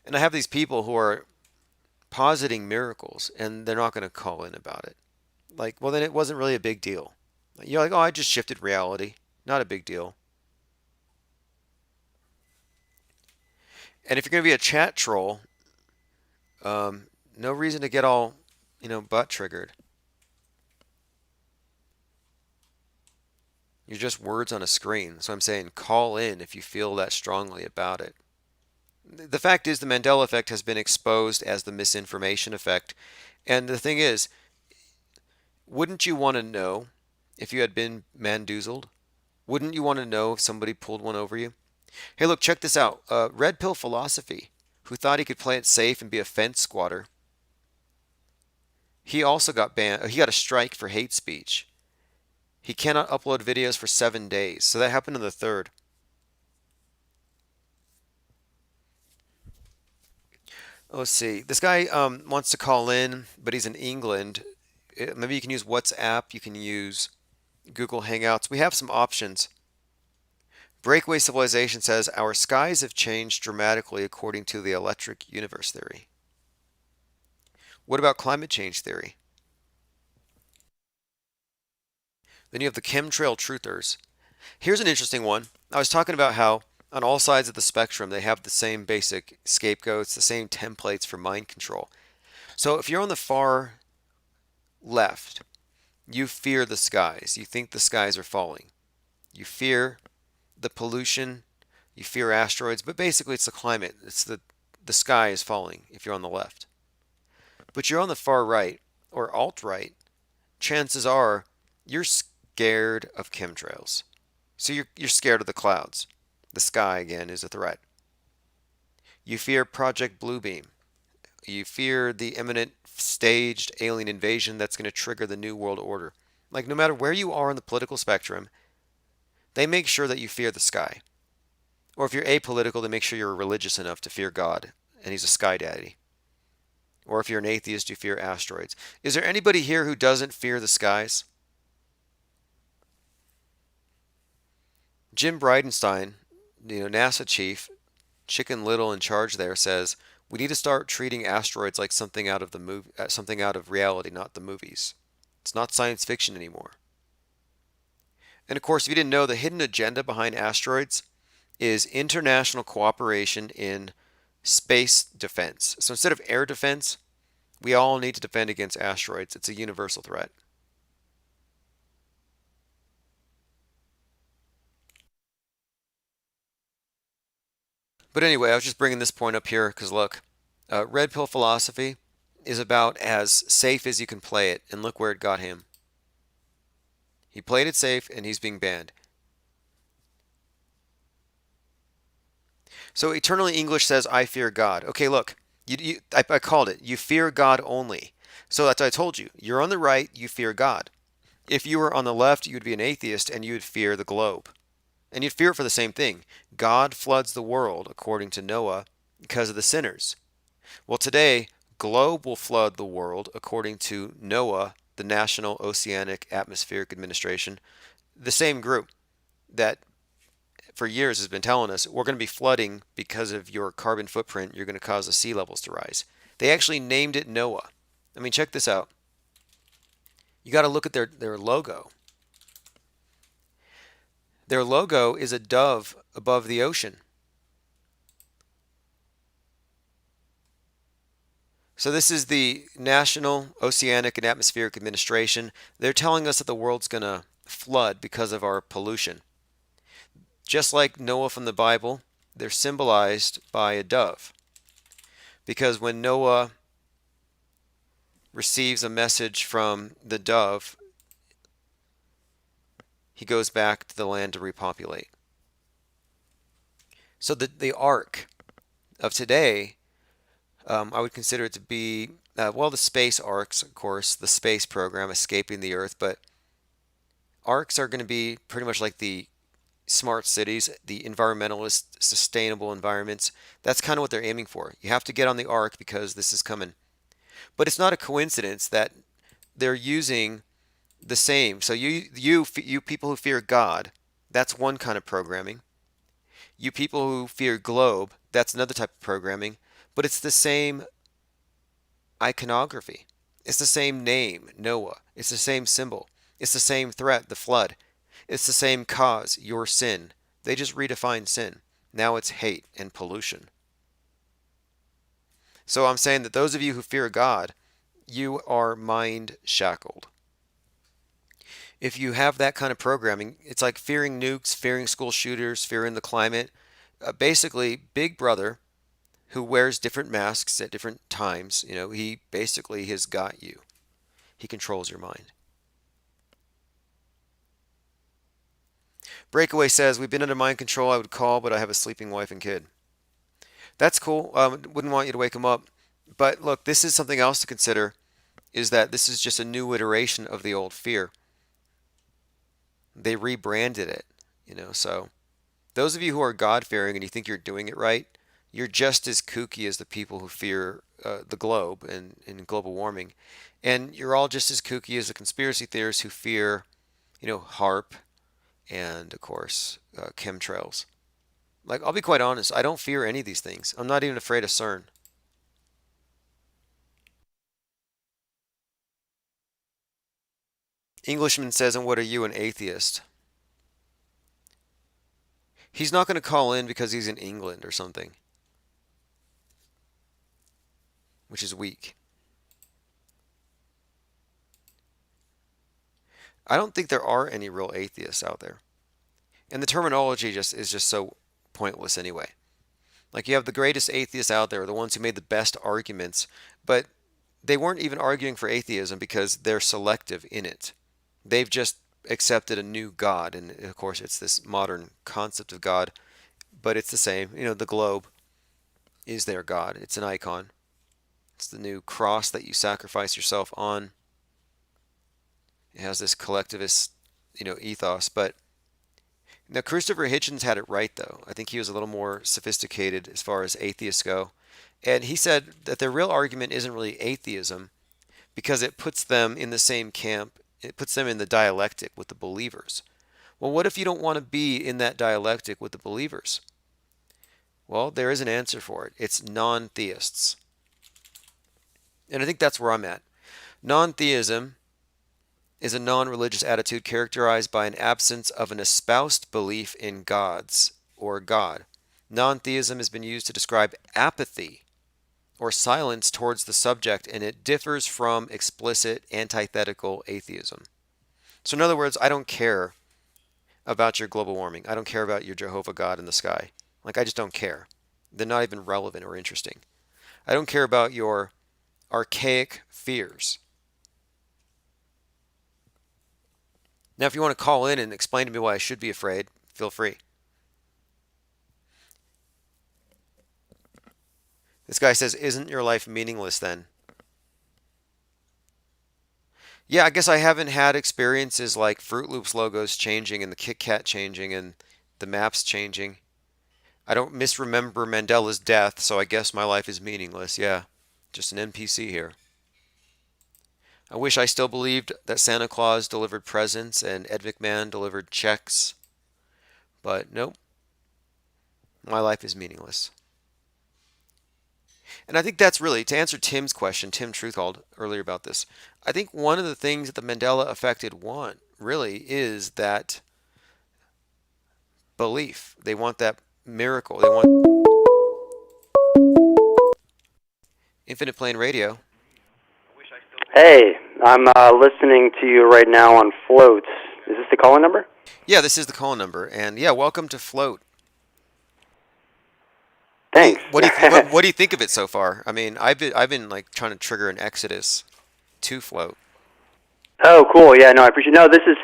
And I have these people who are positing miracles and they're not going to call in about it. Like, well, then it wasn't really a big deal. You're like, oh, I just shifted reality. Not a big deal. And if you're going to be a chat troll, no reason to get all, butt triggered. You're just words on a screen. So I'm saying call in if you feel that strongly about it. The fact is the Mandela effect has been exposed as the misinformation effect. And the thing is, wouldn't you want to know if you had been mandoozled? Wouldn't you want to know if somebody pulled one over you? Hey, look, check this out. Red Pill Philosophy, who thought he could play it safe and be a fence squatter. He also got banned. He got a strike for hate speech. He cannot upload videos for 7 days. So that happened on the 3rd. Let's see. This guy wants to call in, but he's in England. Maybe you can use WhatsApp. You can use Google Hangouts. We have some options. Breakaway Civilization says, our skies have changed dramatically according to the electric universe theory. What about climate change theory? Then you have the chemtrail truthers. Here's an interesting one. I was talking about how on all sides of the spectrum they have the same basic scapegoats, the same templates for mind control. So if you're on the far left, you fear the skies. You think the skies are falling. You fear the pollution. You fear asteroids. But basically it's the climate. It's the sky is falling if you're on the left. But you're on the far right or alt-right, chances are you're scared of chemtrails. So you're scared of the clouds. The sky, again, is a threat. You fear Project Bluebeam. You fear the imminent staged alien invasion that's going to trigger the New World Order. Like, no matter where you are on the political spectrum, they make sure that you fear the sky. Or if you're apolitical, they make sure you're religious enough to fear God, and he's a sky daddy. Or if you're an atheist, you fear asteroids. Is there anybody here who doesn't fear the skies? Jim Bridenstine, NASA chief, Chicken Little in charge there, says we need to start treating asteroids like something out of the movie, something out of reality, not the movies. It's not science fiction anymore. And of course, if you didn't know, the hidden agenda behind asteroids is international cooperation in space defense. So instead of air defense, we all need to defend against asteroids. It's a universal threat. But anyway, I was just bringing this point up here because look, red pill philosophy is about as safe as you can play it, and look where it got him. He played it safe, and he's being banned. So eternally English says, I fear God. Okay, look, I called it. You fear God only. So that's what I told you. You're on the right, you fear God. If you were on the left, you would be an atheist, and you would fear the globe. And you'd fear it for the same thing. God floods the world, according to Noah, because of the sinners. Well, today, globe will flood the world, according to NOAA, the National Oceanic Atmospheric Administration, the same group that for years has been telling us we're going to be flooding because of your carbon footprint. You're going to cause the sea levels to rise. They actually named it NOAA. I mean, check this out. You got to look at their logo. Their logo is a dove above the ocean. So this is the National Oceanic and Atmospheric Administration. They're telling us that the world's going to flood because of our pollution. Just like Noah from the Bible, they're symbolized by a dove. Because when Noah receives a message from the dove, he goes back to the land to repopulate. So the ark of today, I would consider it to be, well, the space arcs, of course, the space program, escaping the Earth, but arcs are going to be pretty much like the smart cities, the environmentalist, sustainable environments. That's kind of what they're aiming for. You have to get on the ark because this is coming. But it's not a coincidence that they're using the same. So you people who fear God, that's one kind of programming. You people who fear globe, that's another type of programming. But it's the same iconography. It's the same name, Noah. It's the same symbol. It's the same threat, the flood. It's the same cause, your sin. They just redefined sin. Now it's hate and pollution. So I'm saying that those of you who fear God, you are mind shackled. If you have that kind of programming, it's like fearing nukes, fearing school shooters, fearing the climate. Basically, Big Brother, who wears different masks at different times, he basically has got you. He controls your mind. Breakaway says, we've been under mind control. I would call, but I have a sleeping wife and kid. That's cool. Wouldn't want you to wake them up. But look, this is something else to consider, is that this is just a new iteration of the old fear. They rebranded it, so those of you who are God-fearing and you think you're doing it right, you're just as kooky as the people who fear the globe and global warming. And you're all just as kooky as the conspiracy theorists who fear, HARP and, of course, chemtrails. Like, I'll be quite honest, I don't fear any of these things. I'm not even afraid of CERN. Englishman says, and what are you, an atheist? He's not going to call in because he's in England or something, which is weak. I don't think there are any real atheists out there. And the terminology is just so pointless anyway. Like, you have the greatest atheists out there, the ones who made the best arguments, but they weren't even arguing for atheism because they're selective in it. They've just accepted a new God, and of course it's this modern concept of God, but it's the same. The globe is their God. It's an icon. It's the new cross that you sacrifice yourself on. It has this collectivist, ethos. But now Christopher Hitchens had it right, though. I think he was a little more sophisticated as far as atheists go. And he said that their real argument isn't really atheism because it puts them in the same camp. It puts them in the dialectic with the believers. Well, what if you don't want to be in that dialectic with the believers? Well, there is an answer for it. It's non-theists. And I think that's where I'm at. Non-theism is a non-religious attitude characterized by an absence of an espoused belief in gods or God. Non-theism has been used to describe apathy or silence towards the subject, and it differs from explicit antithetical atheism. So in other words, I don't care about your global warming. I don't care about your Jehovah God in the sky. Like, I just don't care. They're not even relevant or interesting. I don't care about your archaic fears. Now, if you want to call in and explain to me why I should be afraid, feel free. This guy says, isn't your life meaningless then? Yeah, I guess I haven't had experiences like Fruit Loops logos changing and the Kit Kat changing and the maps changing. I don't misremember Mandela's death, so I guess my life is meaningless. Yeah, just an NPC here. I wish I still believed that Santa Claus delivered presents and Ed McMahon delivered checks, but nope, my life is meaningless. And I think that's really, to answer Tim's question, Tim Truthhold earlier about this, I think one of the things that the Mandela affected want really is that belief. They want that miracle. They want Infinite Plane Radio. Hey, I'm listening to you right now on Floats. Is this the call-in number? Yeah, this is the call number, and yeah, welcome to Float. Thanks. What do you think of it so far? I mean, I've been like trying to trigger an exodus to Float. Oh, cool. Yeah, no, I appreciate it. No, this is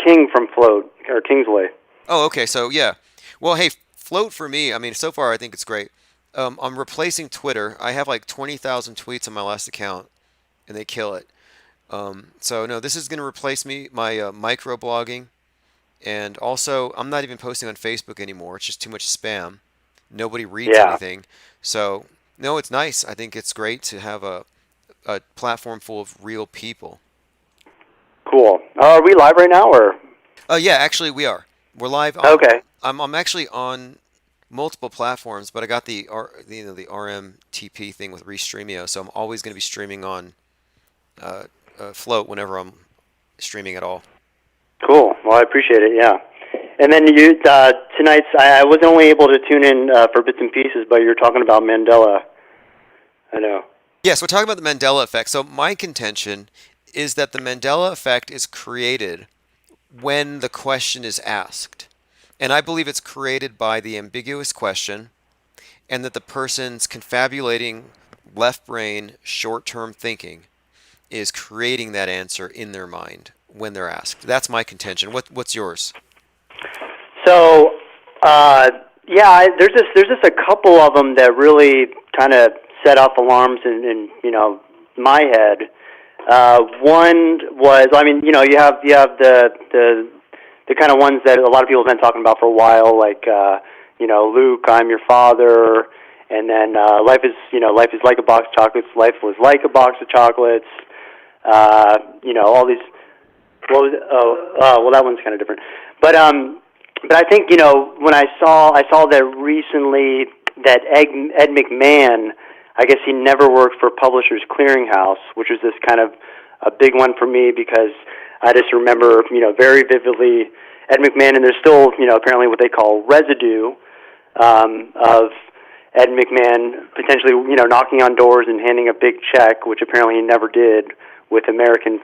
King from Float, or Kingsway. Oh, okay. So, yeah. Well, hey, Float for me, I mean, so far I think it's great. I'm replacing Twitter. I have like 20,000 tweets on my last account, and they kill it. So, no, this is going to replace my microblogging. And also, I'm not even posting on Facebook anymore. It's just too much spam. Nobody reads anything. So, no, it's nice. I think it's great to have a platform full of real people. Cool. Are we live right now, or? Yeah, actually, we are. We're live. Okay. I'm actually on multiple platforms, but I got the RMTP thing with Restreamio, so I'm always going to be streaming on Float whenever I'm streaming at all. Cool. Well, I appreciate it. Yeah. And then you tonight's I wasn't only able to tune in for bits and pieces, but you're talking about Mandela. I know. Yes, we're talking about the Mandela effect. So my contention is that the Mandela effect is created when the question is asked. And I believe it's created by the ambiguous question, and that the person's confabulating left brain short-term thinking is creating that answer in their mind when they're asked. That's my contention. What's yours? So, there's just a couple of them that really kind of set off alarms in my head. One was, I mean, you have the kind of ones that a lot of people have been talking about for a while, like Luke, I'm your father, and then life is like a box of chocolates. Life was like a box of chocolates. All these. Well, that one's kind of different, but I think when I saw that recently that Ed McMahon, I guess he never worked for Publishers Clearinghouse, which was this kind of a big one for me because I just remember very vividly Ed McMahon, and there's still apparently what they call residue of Ed McMahon potentially knocking on doors and handing a big check, which apparently he never did, with American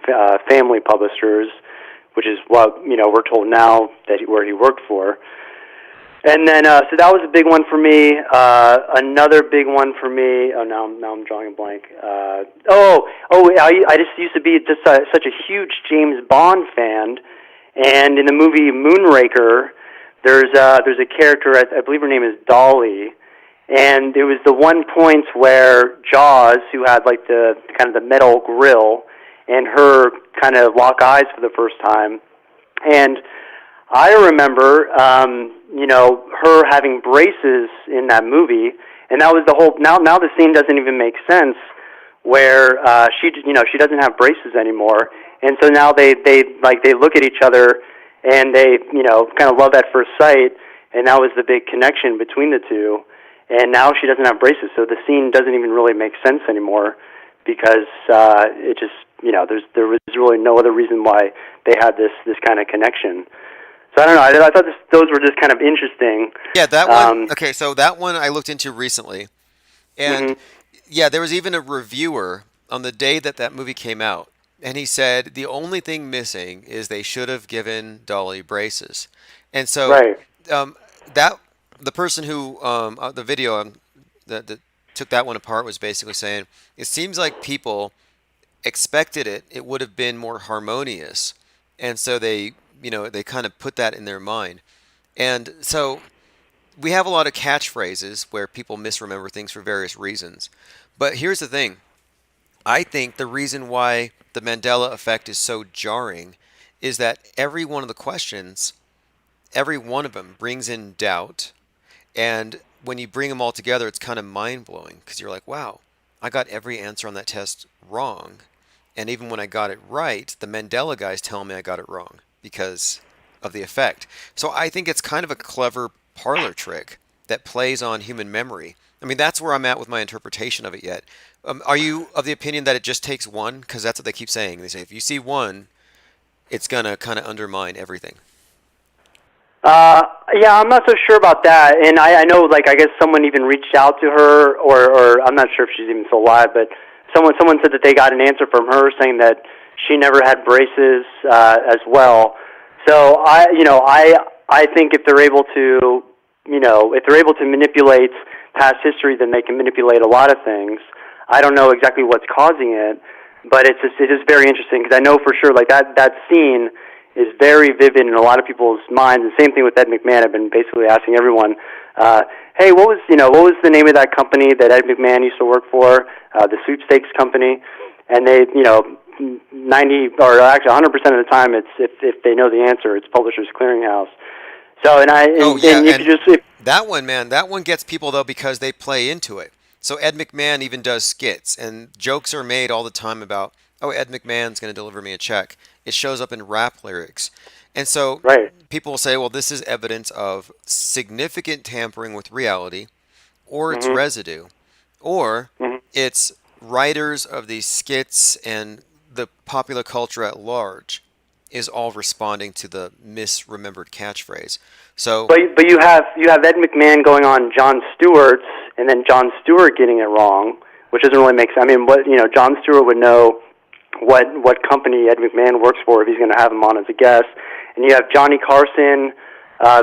Family Publishers, which is what we're told now where he worked for. And then so that was a big one for me. Another big one for me. Oh, now I'm drawing a blank. I just used to be just such a huge James Bond fan, and in the movie Moonraker, there's a character, I believe her name is Dolly. And it was the one point where Jaws, who had like the kind of the metal grill, and her kind of lock eyes for the first time. And I remember, her having braces in that movie, and that was the whole. Now the scene doesn't even make sense, where she doesn't have braces anymore, and so now they look at each other, and they kind of love at first sight, and that was the big connection between the two. And now she doesn't have braces, so the scene doesn't even really make sense anymore because it just there was really no other reason why they had this kind of connection. So I don't know. I thought those were just kind of interesting. Yeah, that one. Okay, so that one I looked into recently, and yeah, there was even a reviewer on the day that that movie came out, and he said the only thing missing is they should have given Dolly braces, and so that the person who the video that took that one apart was basically saying it seems like people expected it would have been more harmonious, and so they they kind of put that in their mind, and so we have a lot of catchphrases where people misremember things for various reasons. But here's the thing. I think the reason why the Mandela effect is so jarring is that every one of the questions, every one of them brings in doubt. And when you bring them all together, it's kind of mind-blowing because you're like, wow, I got every answer on that test wrong. And even when I got it right, the Mandela guys tell me I got it wrong because of the effect. So I think it's kind of a clever parlor trick that plays on human memory. I mean, that's where I'm at with my interpretation of it yet. Are you of the opinion that it just takes one? Because that's what they keep saying. They say if you see one, it's going to kind of undermine everything. Yeah, I'm not so sure about that. And I know, like, I guess someone even reached out to her, or I'm not sure if she's even still alive, but someone said that they got an answer from her saying that she never had braces as well. So I think if they're able to, if they're able to manipulate past history, then they can manipulate a lot of things. I don't know exactly what's causing it, but it is very interesting because I know for sure, like that scene is very vivid in a lot of people's minds. And same thing with Ed McMahon. I've been basically asking everyone, hey, what was the name of that company that Ed McMahon used to work for? The sweepstakes company. And they, 90 or actually 100% of the time, it's if they know the answer, it's Publishers Clearinghouse. So that one, man, that one gets people though because they play into it. So Ed McMahon even does skits, and jokes are made all the time about, oh, Ed McMahon's going to deliver me a check. It shows up in rap lyrics. And so people will say, well, this is evidence of significant tampering with reality, or it's residue, or it's writers of these skits and the popular culture at large is all responding to the misremembered catchphrase. So, but you have Ed McMahon going on Jon Stewart's, and then Jon Stewart getting it wrong, which doesn't really make sense. I mean, Jon Stewart would know what company Ed McMahon works for if he's going to have him on as a guest. And you have Johnny Carson,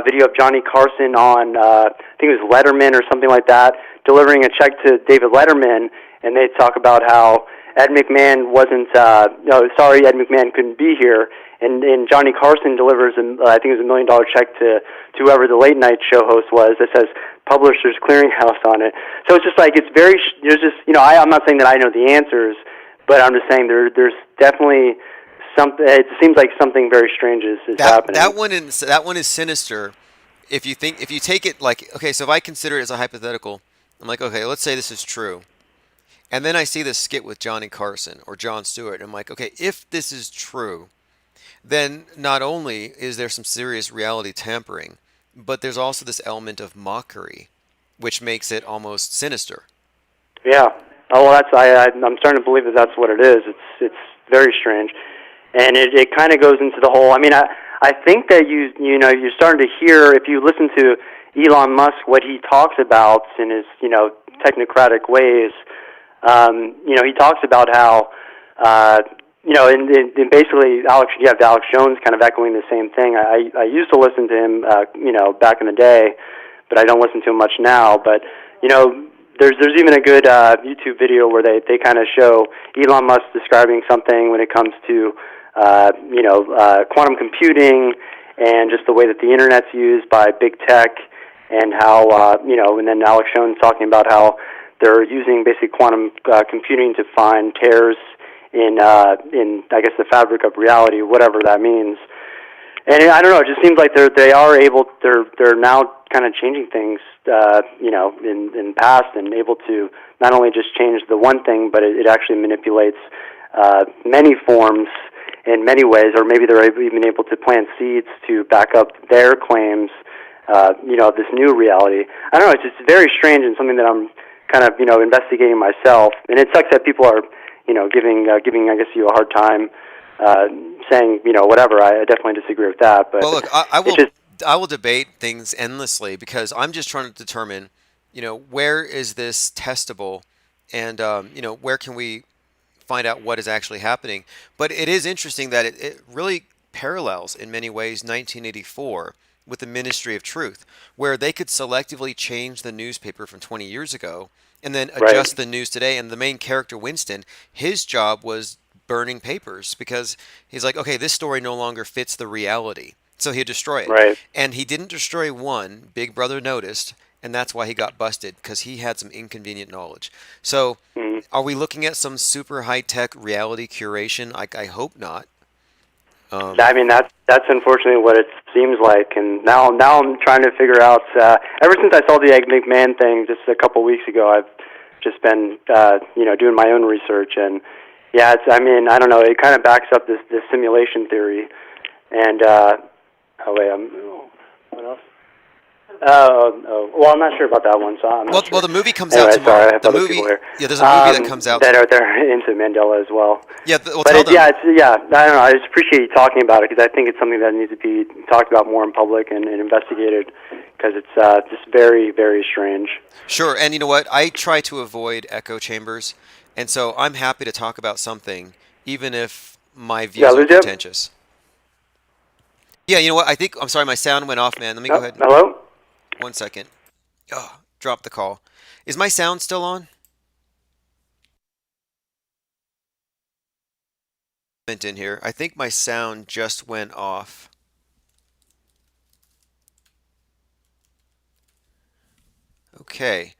video of Johnny Carson on, I think it was Letterman or something like that, delivering a check to David Letterman, and they talk about how Ed McMahon wasn't, sorry, Ed McMahon couldn't be here. And Johnny Carson delivers, I think it was $1 million check to whoever the late night show host was that says Publishers Clearinghouse on it. So it's just like, it's very, there's just, I'm not saying that I know the answers, but I'm just saying there's definitely something. It seems like something very strange is happening. That one is sinister. If you take it like, okay, so if I consider it as a hypothetical, I'm like, okay, let's say this is true, and then I see this skit with Johnny Carson or Jon Stewart, and I'm like, okay, if this is true, then not only is there some serious reality tampering, but there's also this element of mockery, which makes it almost sinister. Yeah. Oh, well, I'm starting to believe that that's what it is. It's very strange, and it kind of goes into the whole. I mean, I think that you're starting to hear, if you listen to Elon Musk, what he talks about in his technocratic ways. He talks about how and basically you have Alex Jones kind of echoing the same thing. I used to listen to him back in the day, but I don't listen to him much now. But There's even a good YouTube video where they kind of show Elon Musk describing something when it comes to quantum computing and just the way that the internet's used by big tech, and how and then Alex Jones talking about how they're using basically quantum computing to find tears in I guess the fabric of reality, whatever that means. And I don't know. It just seems like they're now kind of changing things, in past, and able to not only just change the one thing, but it actually manipulates many forms in many ways, or maybe they're even able to plant seeds to back up their claims, of this new reality. I don't know. It's just very strange and something that I'm kind of investigating myself. And it sucks that people are giving I guess you a hard time, saying whatever. I definitely disagree with that, but Well, look, I it will just I will debate things endlessly because I'm just trying to determine, where is this testable, and where can we find out what is actually happening. But it is interesting that it really parallels in many ways 1984 with the Ministry of Truth, where they could selectively change the newspaper from 20 years ago and then right. adjust the news today. And the main character, Winston, his job was burning papers because he's like, okay, this story no longer fits the reality. So he'd destroy it. Right. And he didn't destroy one. Big Brother noticed, and that's why he got busted because he had some inconvenient knowledge. So Mhm. are we looking at some super high tech reality curation? I hope not. I mean, that's unfortunately what it seems like, and now I'm trying to figure out. Ever since I saw the Egg McMahon thing just a couple weeks ago, I've just been doing my own research, and yeah, I mean, I don't know. It kind of backs up this simulation theory, and what else? Well, I'm not sure about that one, so I'm not sure. Well, the movie comes Anyway, out tomorrow. sorry, I have The other movie, people here. yeah, there's a movie that comes out that tomorrow. they're into Mandela as well. Yeah, well, But tell them. I don't know. I just appreciate you talking about it because I think it's something that needs to be talked about more in public and investigated because it's just very, very strange. Sure, and you know what? I try to avoid echo chambers, and so I'm happy to talk about something, even if my views are contentious. Yeah, you know what? I'm sorry, my sound went off, man. Let me go ahead. Hello? 1 second. Oh, drop the call. Is my sound still on? In here. I think my sound just went off. Okay.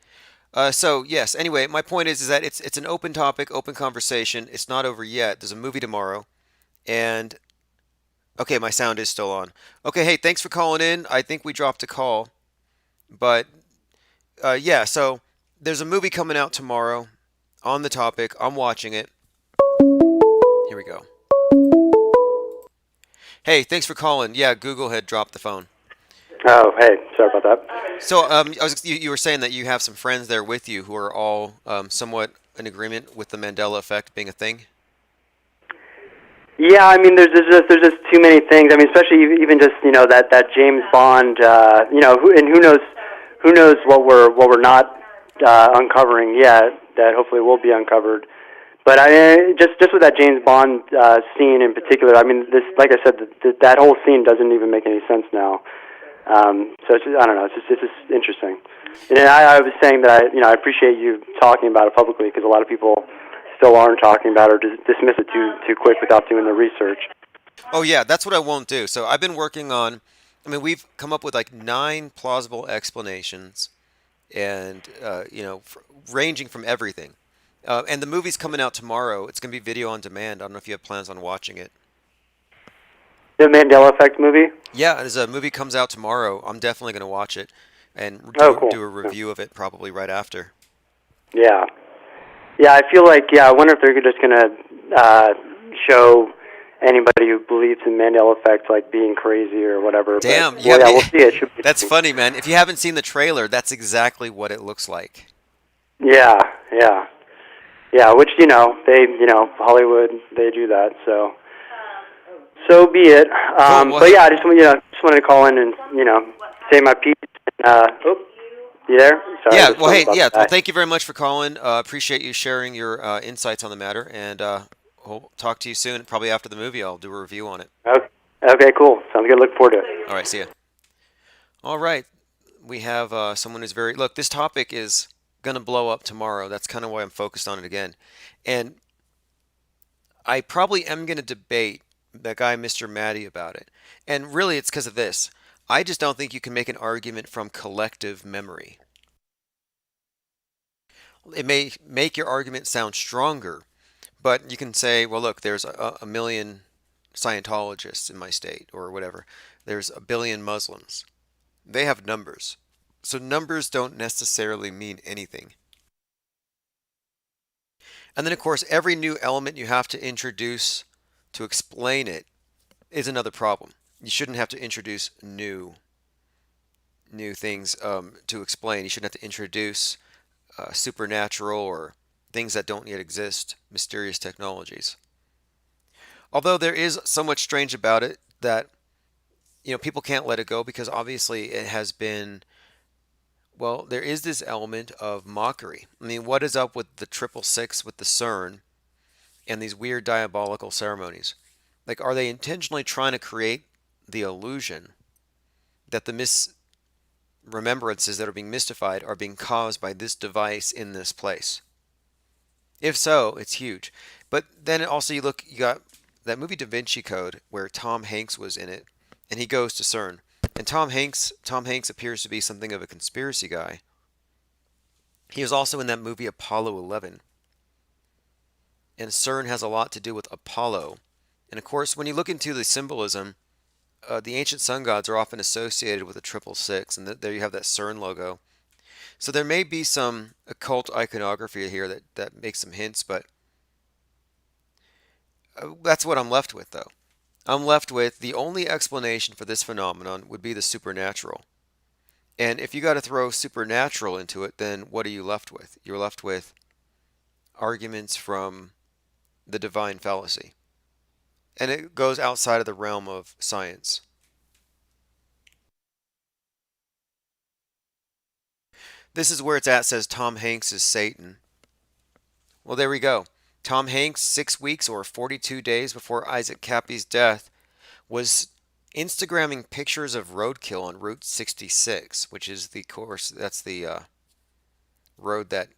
So yes. Anyway, my point is that it's an open topic, open conversation. It's not over yet. There's a movie tomorrow, and okay, my sound is still on. Okay, hey, thanks for calling in. I think we dropped a call, but yeah. So there's a movie coming out tomorrow on the topic. I'm watching it. Here we go. Hey, thanks for calling. Yeah, Google had dropped the phone. Oh, hey, sorry about that. So, you were saying that you have some friends there with you who are all somewhat in agreement with the Mandela effect being a thing. Yeah, I mean, there's just too many things. I mean, especially even just that James Bond, who knows what we're not uncovering yet that hopefully will be uncovered. But I mean, just with that James Bond scene in particular, I mean, this, like I said, that whole scene doesn't even make any sense now. So it's just, I don't know. It's just interesting. And I was saying that I appreciate you talking about it publicly because a lot of people still aren't talking about it or dismiss it too quick without doing the research. Oh yeah, that's what I won't do. So I've been working on. I mean, we've come up with like 9 plausible explanations, and ranging from everything. And the movie's coming out tomorrow. It's going to be video on demand. I don't know if you have plans on watching it. The Mandela Effect movie? Yeah, as a movie comes out tomorrow, I'm definitely going to watch it and cool. do a review of it probably right after. Yeah. Yeah, I feel like, I wonder if they're just going to show anybody who believes in Mandela Effect like being crazy or whatever. Damn. But, we'll see. It should be That's funny, man. If you haven't seen the trailer, that's exactly what it looks like. Yeah, yeah. Yeah, which, Hollywood, they do that, so be it. But yeah, I just wanted to call in and say my piece. You there? Sorry, yeah. Well, hey, yeah. Well, that. thank you very much for calling. Appreciate you sharing your insights on the matter, and we'll talk to you soon. Probably after the movie, I'll do a review on it. Okay, cool. Sounds good. Look forward to it. All right. See ya. All right. We have someone who's look. This topic is gonna blow up tomorrow. That's kind of why I'm focused on it again, and I probably am gonna debate that guy, Mr. Maddie, about it. And really, it's because of this. I just don't think you can make an argument from collective memory. It may make your argument sound stronger, but you can say, well, look, there's a million Scientologists in my state or whatever. There's a billion Muslims. They have numbers. So numbers don't necessarily mean anything. And then, of course, every new element you have to introduce to explain it is another problem. You shouldn't have to introduce new things to explain. You shouldn't have to introduce supernatural or things that don't yet exist, mysterious technologies. Although there is so much strange about it that people can't let it go because obviously it has been, well, there is this element of mockery. I mean, what is up with the 666 with the CERN and these weird diabolical ceremonies? Like, are they intentionally trying to create the illusion that the misremembrances that are being mystified are being caused by this device in this place? If so, it's huge. But then also you got that movie Da Vinci Code where Tom Hanks was in it, and he goes to CERN. And Tom Hanks appears to be something of a conspiracy guy. He was also in that movie Apollo 11. And CERN has a lot to do with Apollo. And of course, when you look into the symbolism, the ancient sun gods are often associated with the 666, and there you have that CERN logo. So there may be some occult iconography here that makes some hints, but that's what I'm left with, though. I'm left with the only explanation for this phenomenon would be the supernatural. And if you got to throw supernatural into it, then what are you left with? You're left with arguments from the divine fallacy. And it goes outside of the realm of science. This is where it's at, says Tom Hanks is Satan. Well, there we go. Tom Hanks, 6 weeks or 42 days before Isaac Cappy's death, was Instagramming pictures of roadkill on Route 66, which is the course, that's the road that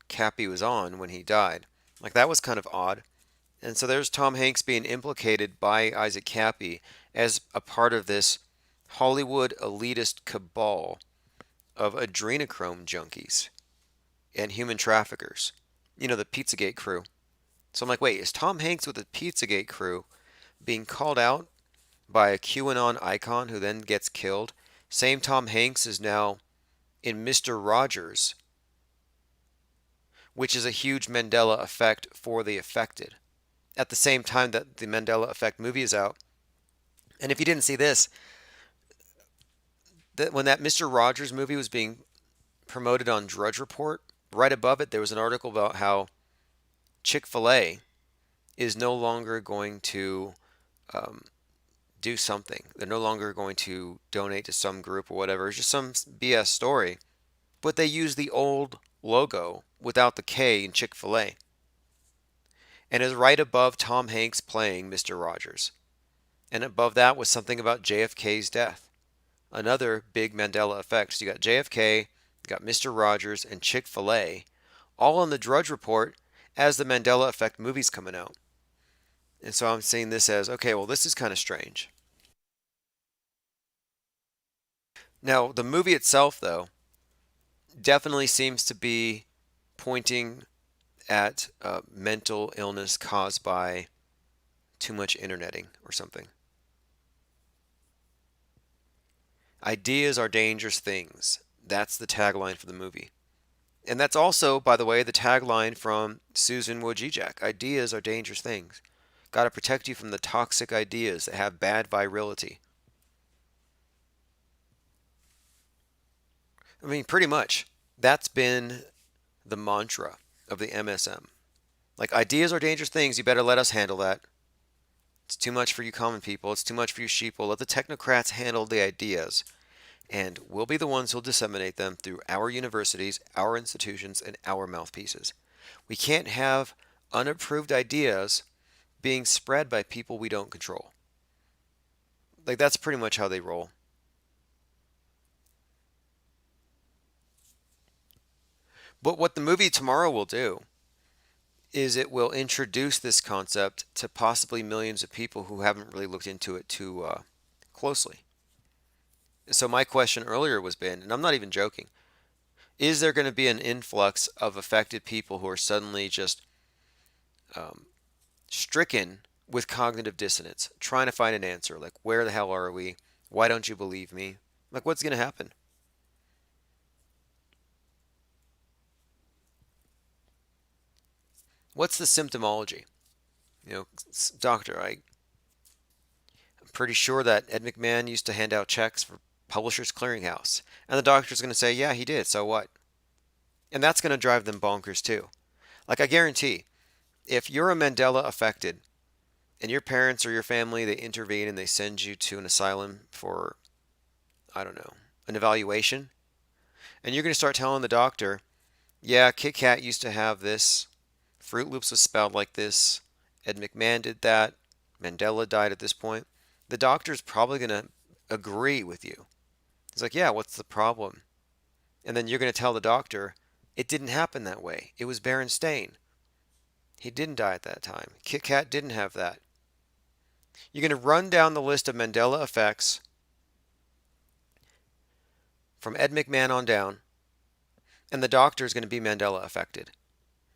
Cappy was on when he died. Like, that was kind of odd. And so there's Tom Hanks being implicated by Isaac Cappy as a part of this Hollywood elitist cabal of adrenochrome junkies and human traffickers. The Pizzagate crew. So I'm like, wait, is Tom Hanks with the Pizzagate crew being called out by a QAnon icon who then gets killed? Same Tom Hanks is now in Mr. Rogers, which is a huge Mandela effect for the affected. At the same time that the Mandela Effect movie is out. And if you didn't see this, when that Mr. Rogers movie was being promoted on Drudge Report, right above it there was an article about how Chick-fil-A is no longer going to do something. They're no longer going to donate to some group or whatever. It's just some BS story. But they use the old logo without the K in Chick-fil-A. And is right above Tom Hanks playing Mr. Rogers. And above that was something about JFK's death. Another big Mandela effect. So you got JFK, you got Mr. Rogers, and Chick-fil-A, all on the Drudge Report as the Mandela Effect movie's coming out. And so I'm seeing this as, okay, well, this is kind of strange. Now, the movie itself, though, definitely seems to be pointing at mental illness caused by too much interneting or something. Ideas are dangerous things. That's the tagline for the movie. And that's also, by the way, the tagline from Susan Wojcicki. Ideas are dangerous things. Got to protect you from the toxic ideas that have bad virality. I mean, pretty much. That's been the mantra of the MSM. Like, ideas are dangerous things. You better let us handle that. It's too much for you common people. It's too much for you sheeple. Let the technocrats handle the ideas. And we'll be the ones who'll disseminate them through our universities, our institutions, and our mouthpieces. We can't have unapproved ideas being spread by people we don't control. Like, that's pretty much how they roll. But what the movie tomorrow will do is it will introduce this concept to possibly millions of people who haven't really looked into it too closely. So my question earlier was been, and I'm not even joking, is there going to be an influx of affected people who are suddenly just stricken with cognitive dissonance, trying to find an answer, like, where the hell are we? Why don't you believe me? Like, what's going to happen? What's the symptomology? Doctor, I'm pretty sure that Ed McMahon used to hand out checks for Publishers Clearinghouse. And the doctor's going to say, yeah, he did, so what? And that's going to drive them bonkers too. Like, I guarantee, if you're a Mandela affected and your parents or your family, they intervene and they send you to an asylum for, I don't know, an evaluation, and you're going to start telling the doctor, yeah, Kit Kat used to have this, Fruit Loops was spelled like this, Ed McMahon did that, Mandela died at this point, the doctor's probably going to agree with you. He's like, yeah, what's the problem? And then you're going to tell the doctor, it didn't happen that way. It was Berenstain. He didn't die at that time. Kit Kat didn't have that. You're going to run down the list of Mandela effects from Ed McMahon on down, and the doctor is going to be Mandela affected.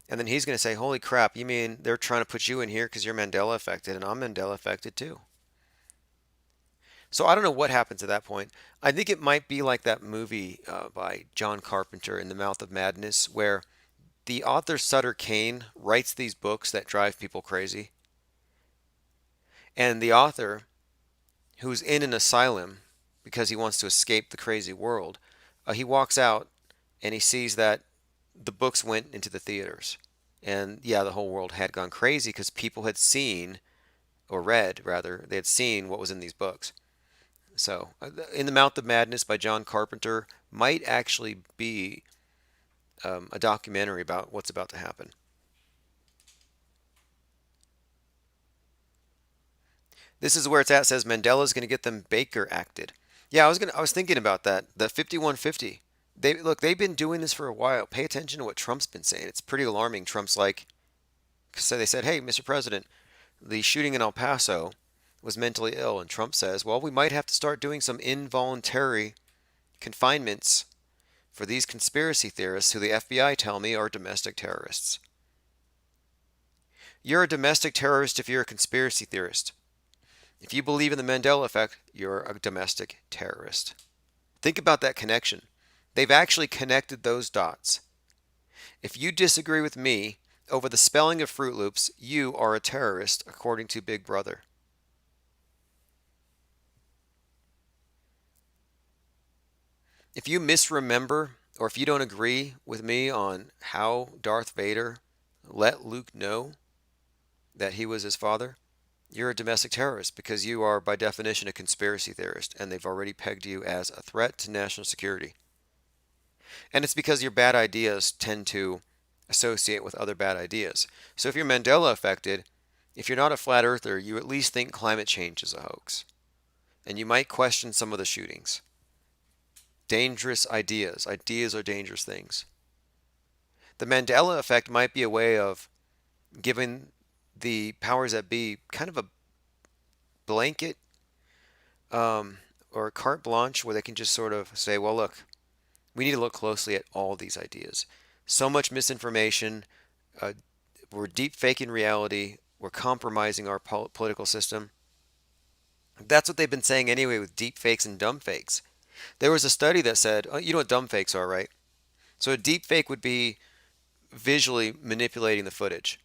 And then he's going to say, holy crap, you mean they're trying to put you in here because you're Mandela affected, and I'm Mandela affected too. So I don't know what happens at that point. I think it might be like that movie by John Carpenter, In the Mouth of Madness, where the author Sutter Kane writes these books that drive people crazy. And the author, who's in an asylum because he wants to escape the crazy world, he walks out and he sees that the books went into the theaters. And yeah, the whole world had gone crazy because people had seen, or read rather, they had seen what was in these books. So, In the Mouth of Madness by John Carpenter might actually be a documentary about what's about to happen. This is where it's at. It says Mandela's going to get them Baker acted. Yeah, I was thinking about that. The 5150. They've been doing this for a while. Pay attention to what Trump's been saying. It's pretty alarming. Trump's like, so they said, "Hey, Mr. President, the shooting in El Paso was mentally ill," and Trump says, "Well, we might have to start doing some involuntary confinements for these conspiracy theorists who the FBI tell me are domestic terrorists." You're a domestic terrorist if you're a conspiracy theorist. If you believe in the Mandela effect, you're a domestic terrorist. Think about that connection. They've actually connected those dots. If you disagree with me over the spelling of Fruit Loops, you are a terrorist, according to Big Brother. If you misremember, or if you don't agree with me on how Darth Vader let Luke know that he was his father, you're a domestic terrorist because you are, by definition, a conspiracy theorist, and they've already pegged you as a threat to national security. And it's because your bad ideas tend to associate with other bad ideas. So if you're Mandela affected, if you're not a flat earther, you at least think climate change is a hoax. And you might question some of the shootings. Dangerous ideas. Ideas are dangerous things. The Mandela effect might be a way of giving the powers that be kind of a blanket or carte blanche where they can just sort of say, well, look, we need to look closely at all these ideas. So much misinformation. We're deep faking reality. We're compromising our political system. That's what they've been saying anyway with deep fakes and dumb fakes. There was a study that said, oh, you know what dumb fakes are, right? So a deep fake would be visually manipulating the footage,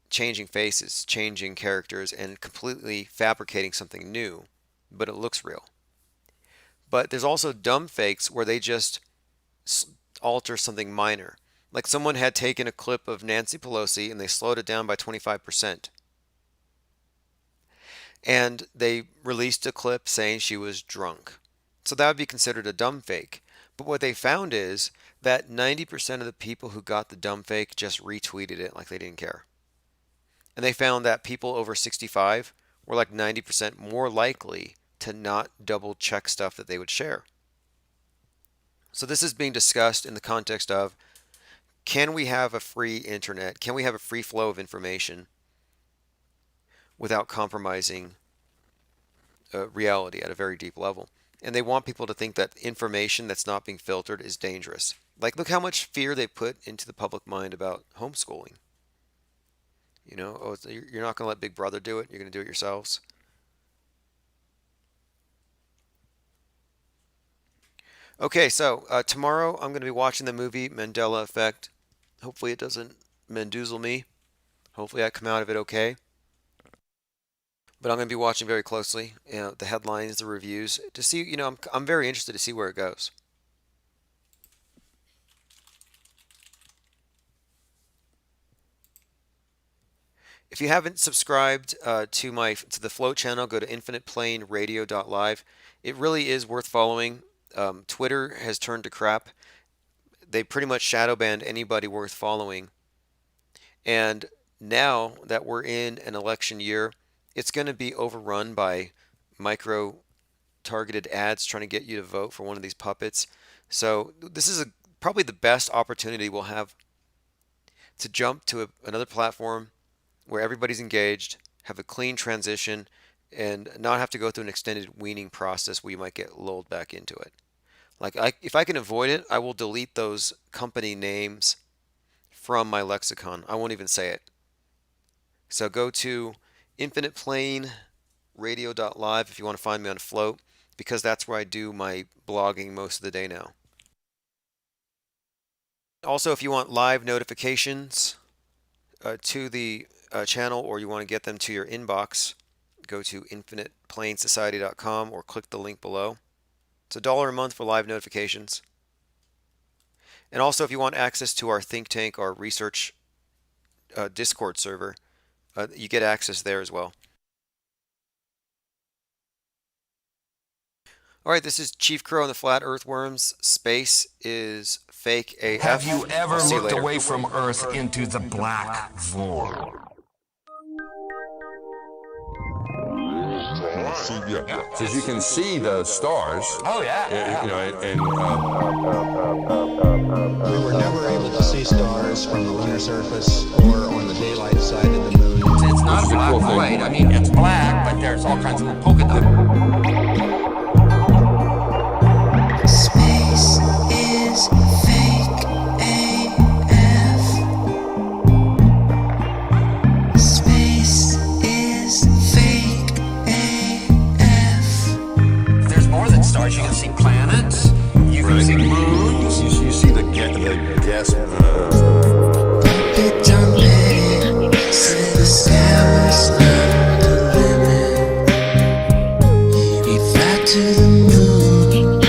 changing faces, changing characters, and completely fabricating something new, but it looks real. But there's also dumb fakes where they just alter something minor. Like someone had taken a clip of Nancy Pelosi and they slowed it down by 25%. And they released a clip saying she was drunk. So that would be considered a dumb fake. But what they found is that 90% of the people who got the dumb fake just retweeted it like they didn't care. And they found that people over 65 were like 90% more likely to not double check stuff that they would share. So this is being discussed in the context of, can we have a free internet? Can we have a free flow of information without compromising reality at a very deep level? And they want people to think that information that's not being filtered is dangerous. Like, look how much fear they put into the public mind about homeschooling. You know, oh, you're not going to let Big Brother do it. You're going to do it yourselves. Okay, so tomorrow I'm going to be watching the movie Mandela Effect. Hopefully it doesn't Mendoozle me. Hopefully I come out of it okay. But I'm going to be watching very closely, the headlines, the reviews, to see, I'm very interested to see where it goes. If you haven't subscribed to the Float channel, go to infiniteplainradio.live. It really is worth following. Twitter has turned to crap. They pretty much shadow banned anybody worth following. And now that we're in an election year, it's going to be overrun by micro targeted ads trying to get you to vote for one of these puppets. So this is probably the best opportunity we'll have to jump to another platform where everybody's engaged, have a clean transition, and not have to go through an extended weaning process where you might get lulled back into it. If I can avoid it, I will delete those company names from my lexicon. I won't even say it. So go to infiniteplainradio.live if you want to find me on Float, because that's where I do my blogging most of the day now. Also, if you want live notifications to the channel, or you want to get them to your inbox, go to infiniteplainsociety.com or click the link below. It's $1 a month for live notifications. And also, if you want access to our think tank, our research Discord server, you get access there as well. All right, this is Chief Crow and the Flat Earthworms. Space is fake AF. Have you ever I'll see you looked later. away from Earth into the black void? Because you can see the stars. Oh, yeah. You know, and we were never able to see stars from the lunar surface or on the daylight side of the moon. It's not a black void. I mean, it's black, but there's all kinds of little polka dots. Space is fake AF. Space is fake AF. There's more than stars. You can see planets. You can see moons. you see the gas. It don't let say the sky was not the limit. You fly to the moon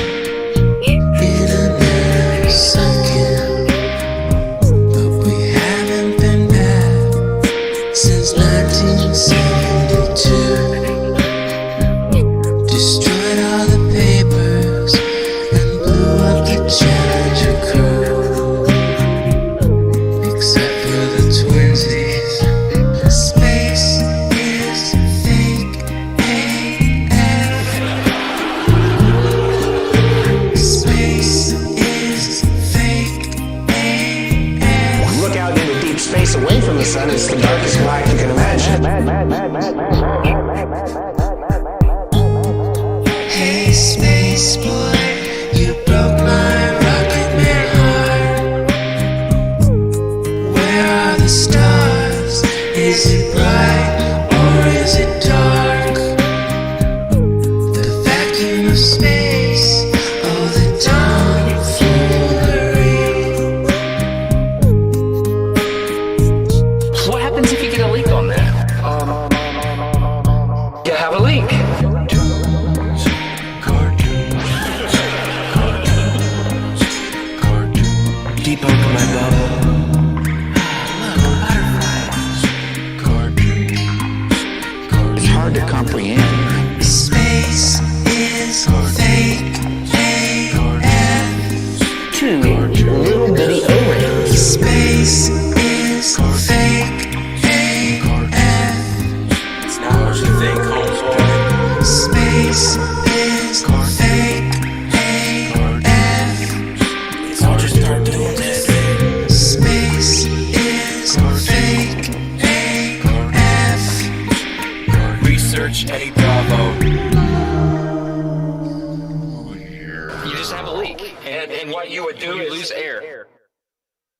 in another second, but we haven't been back since 1972. Destroyed all the papers and blew up the Challenger crew, except for the twinsies. Space is fake AF. Space is fake AF. Look out into deep space away from the sun. It's the darkest black you can imagine. Hey, space boy, you broke my rocket man heart. Where are the stars? Is it bright or is it dark? The vacuum of space, oh, the tomfoolery. What happens if you get a leak on that? You have a leak. Deep over my bubble. Look, butterflies. It's hard to comprehend. Space is fake AF. Two little bitty O-rings. Space is fake AF. It's not what you think, homeboy. Space is fake AF. I'll just start doing this. Space is fake AF. Research Eddie Bravo. You just have a leak, and what you would do is lose air.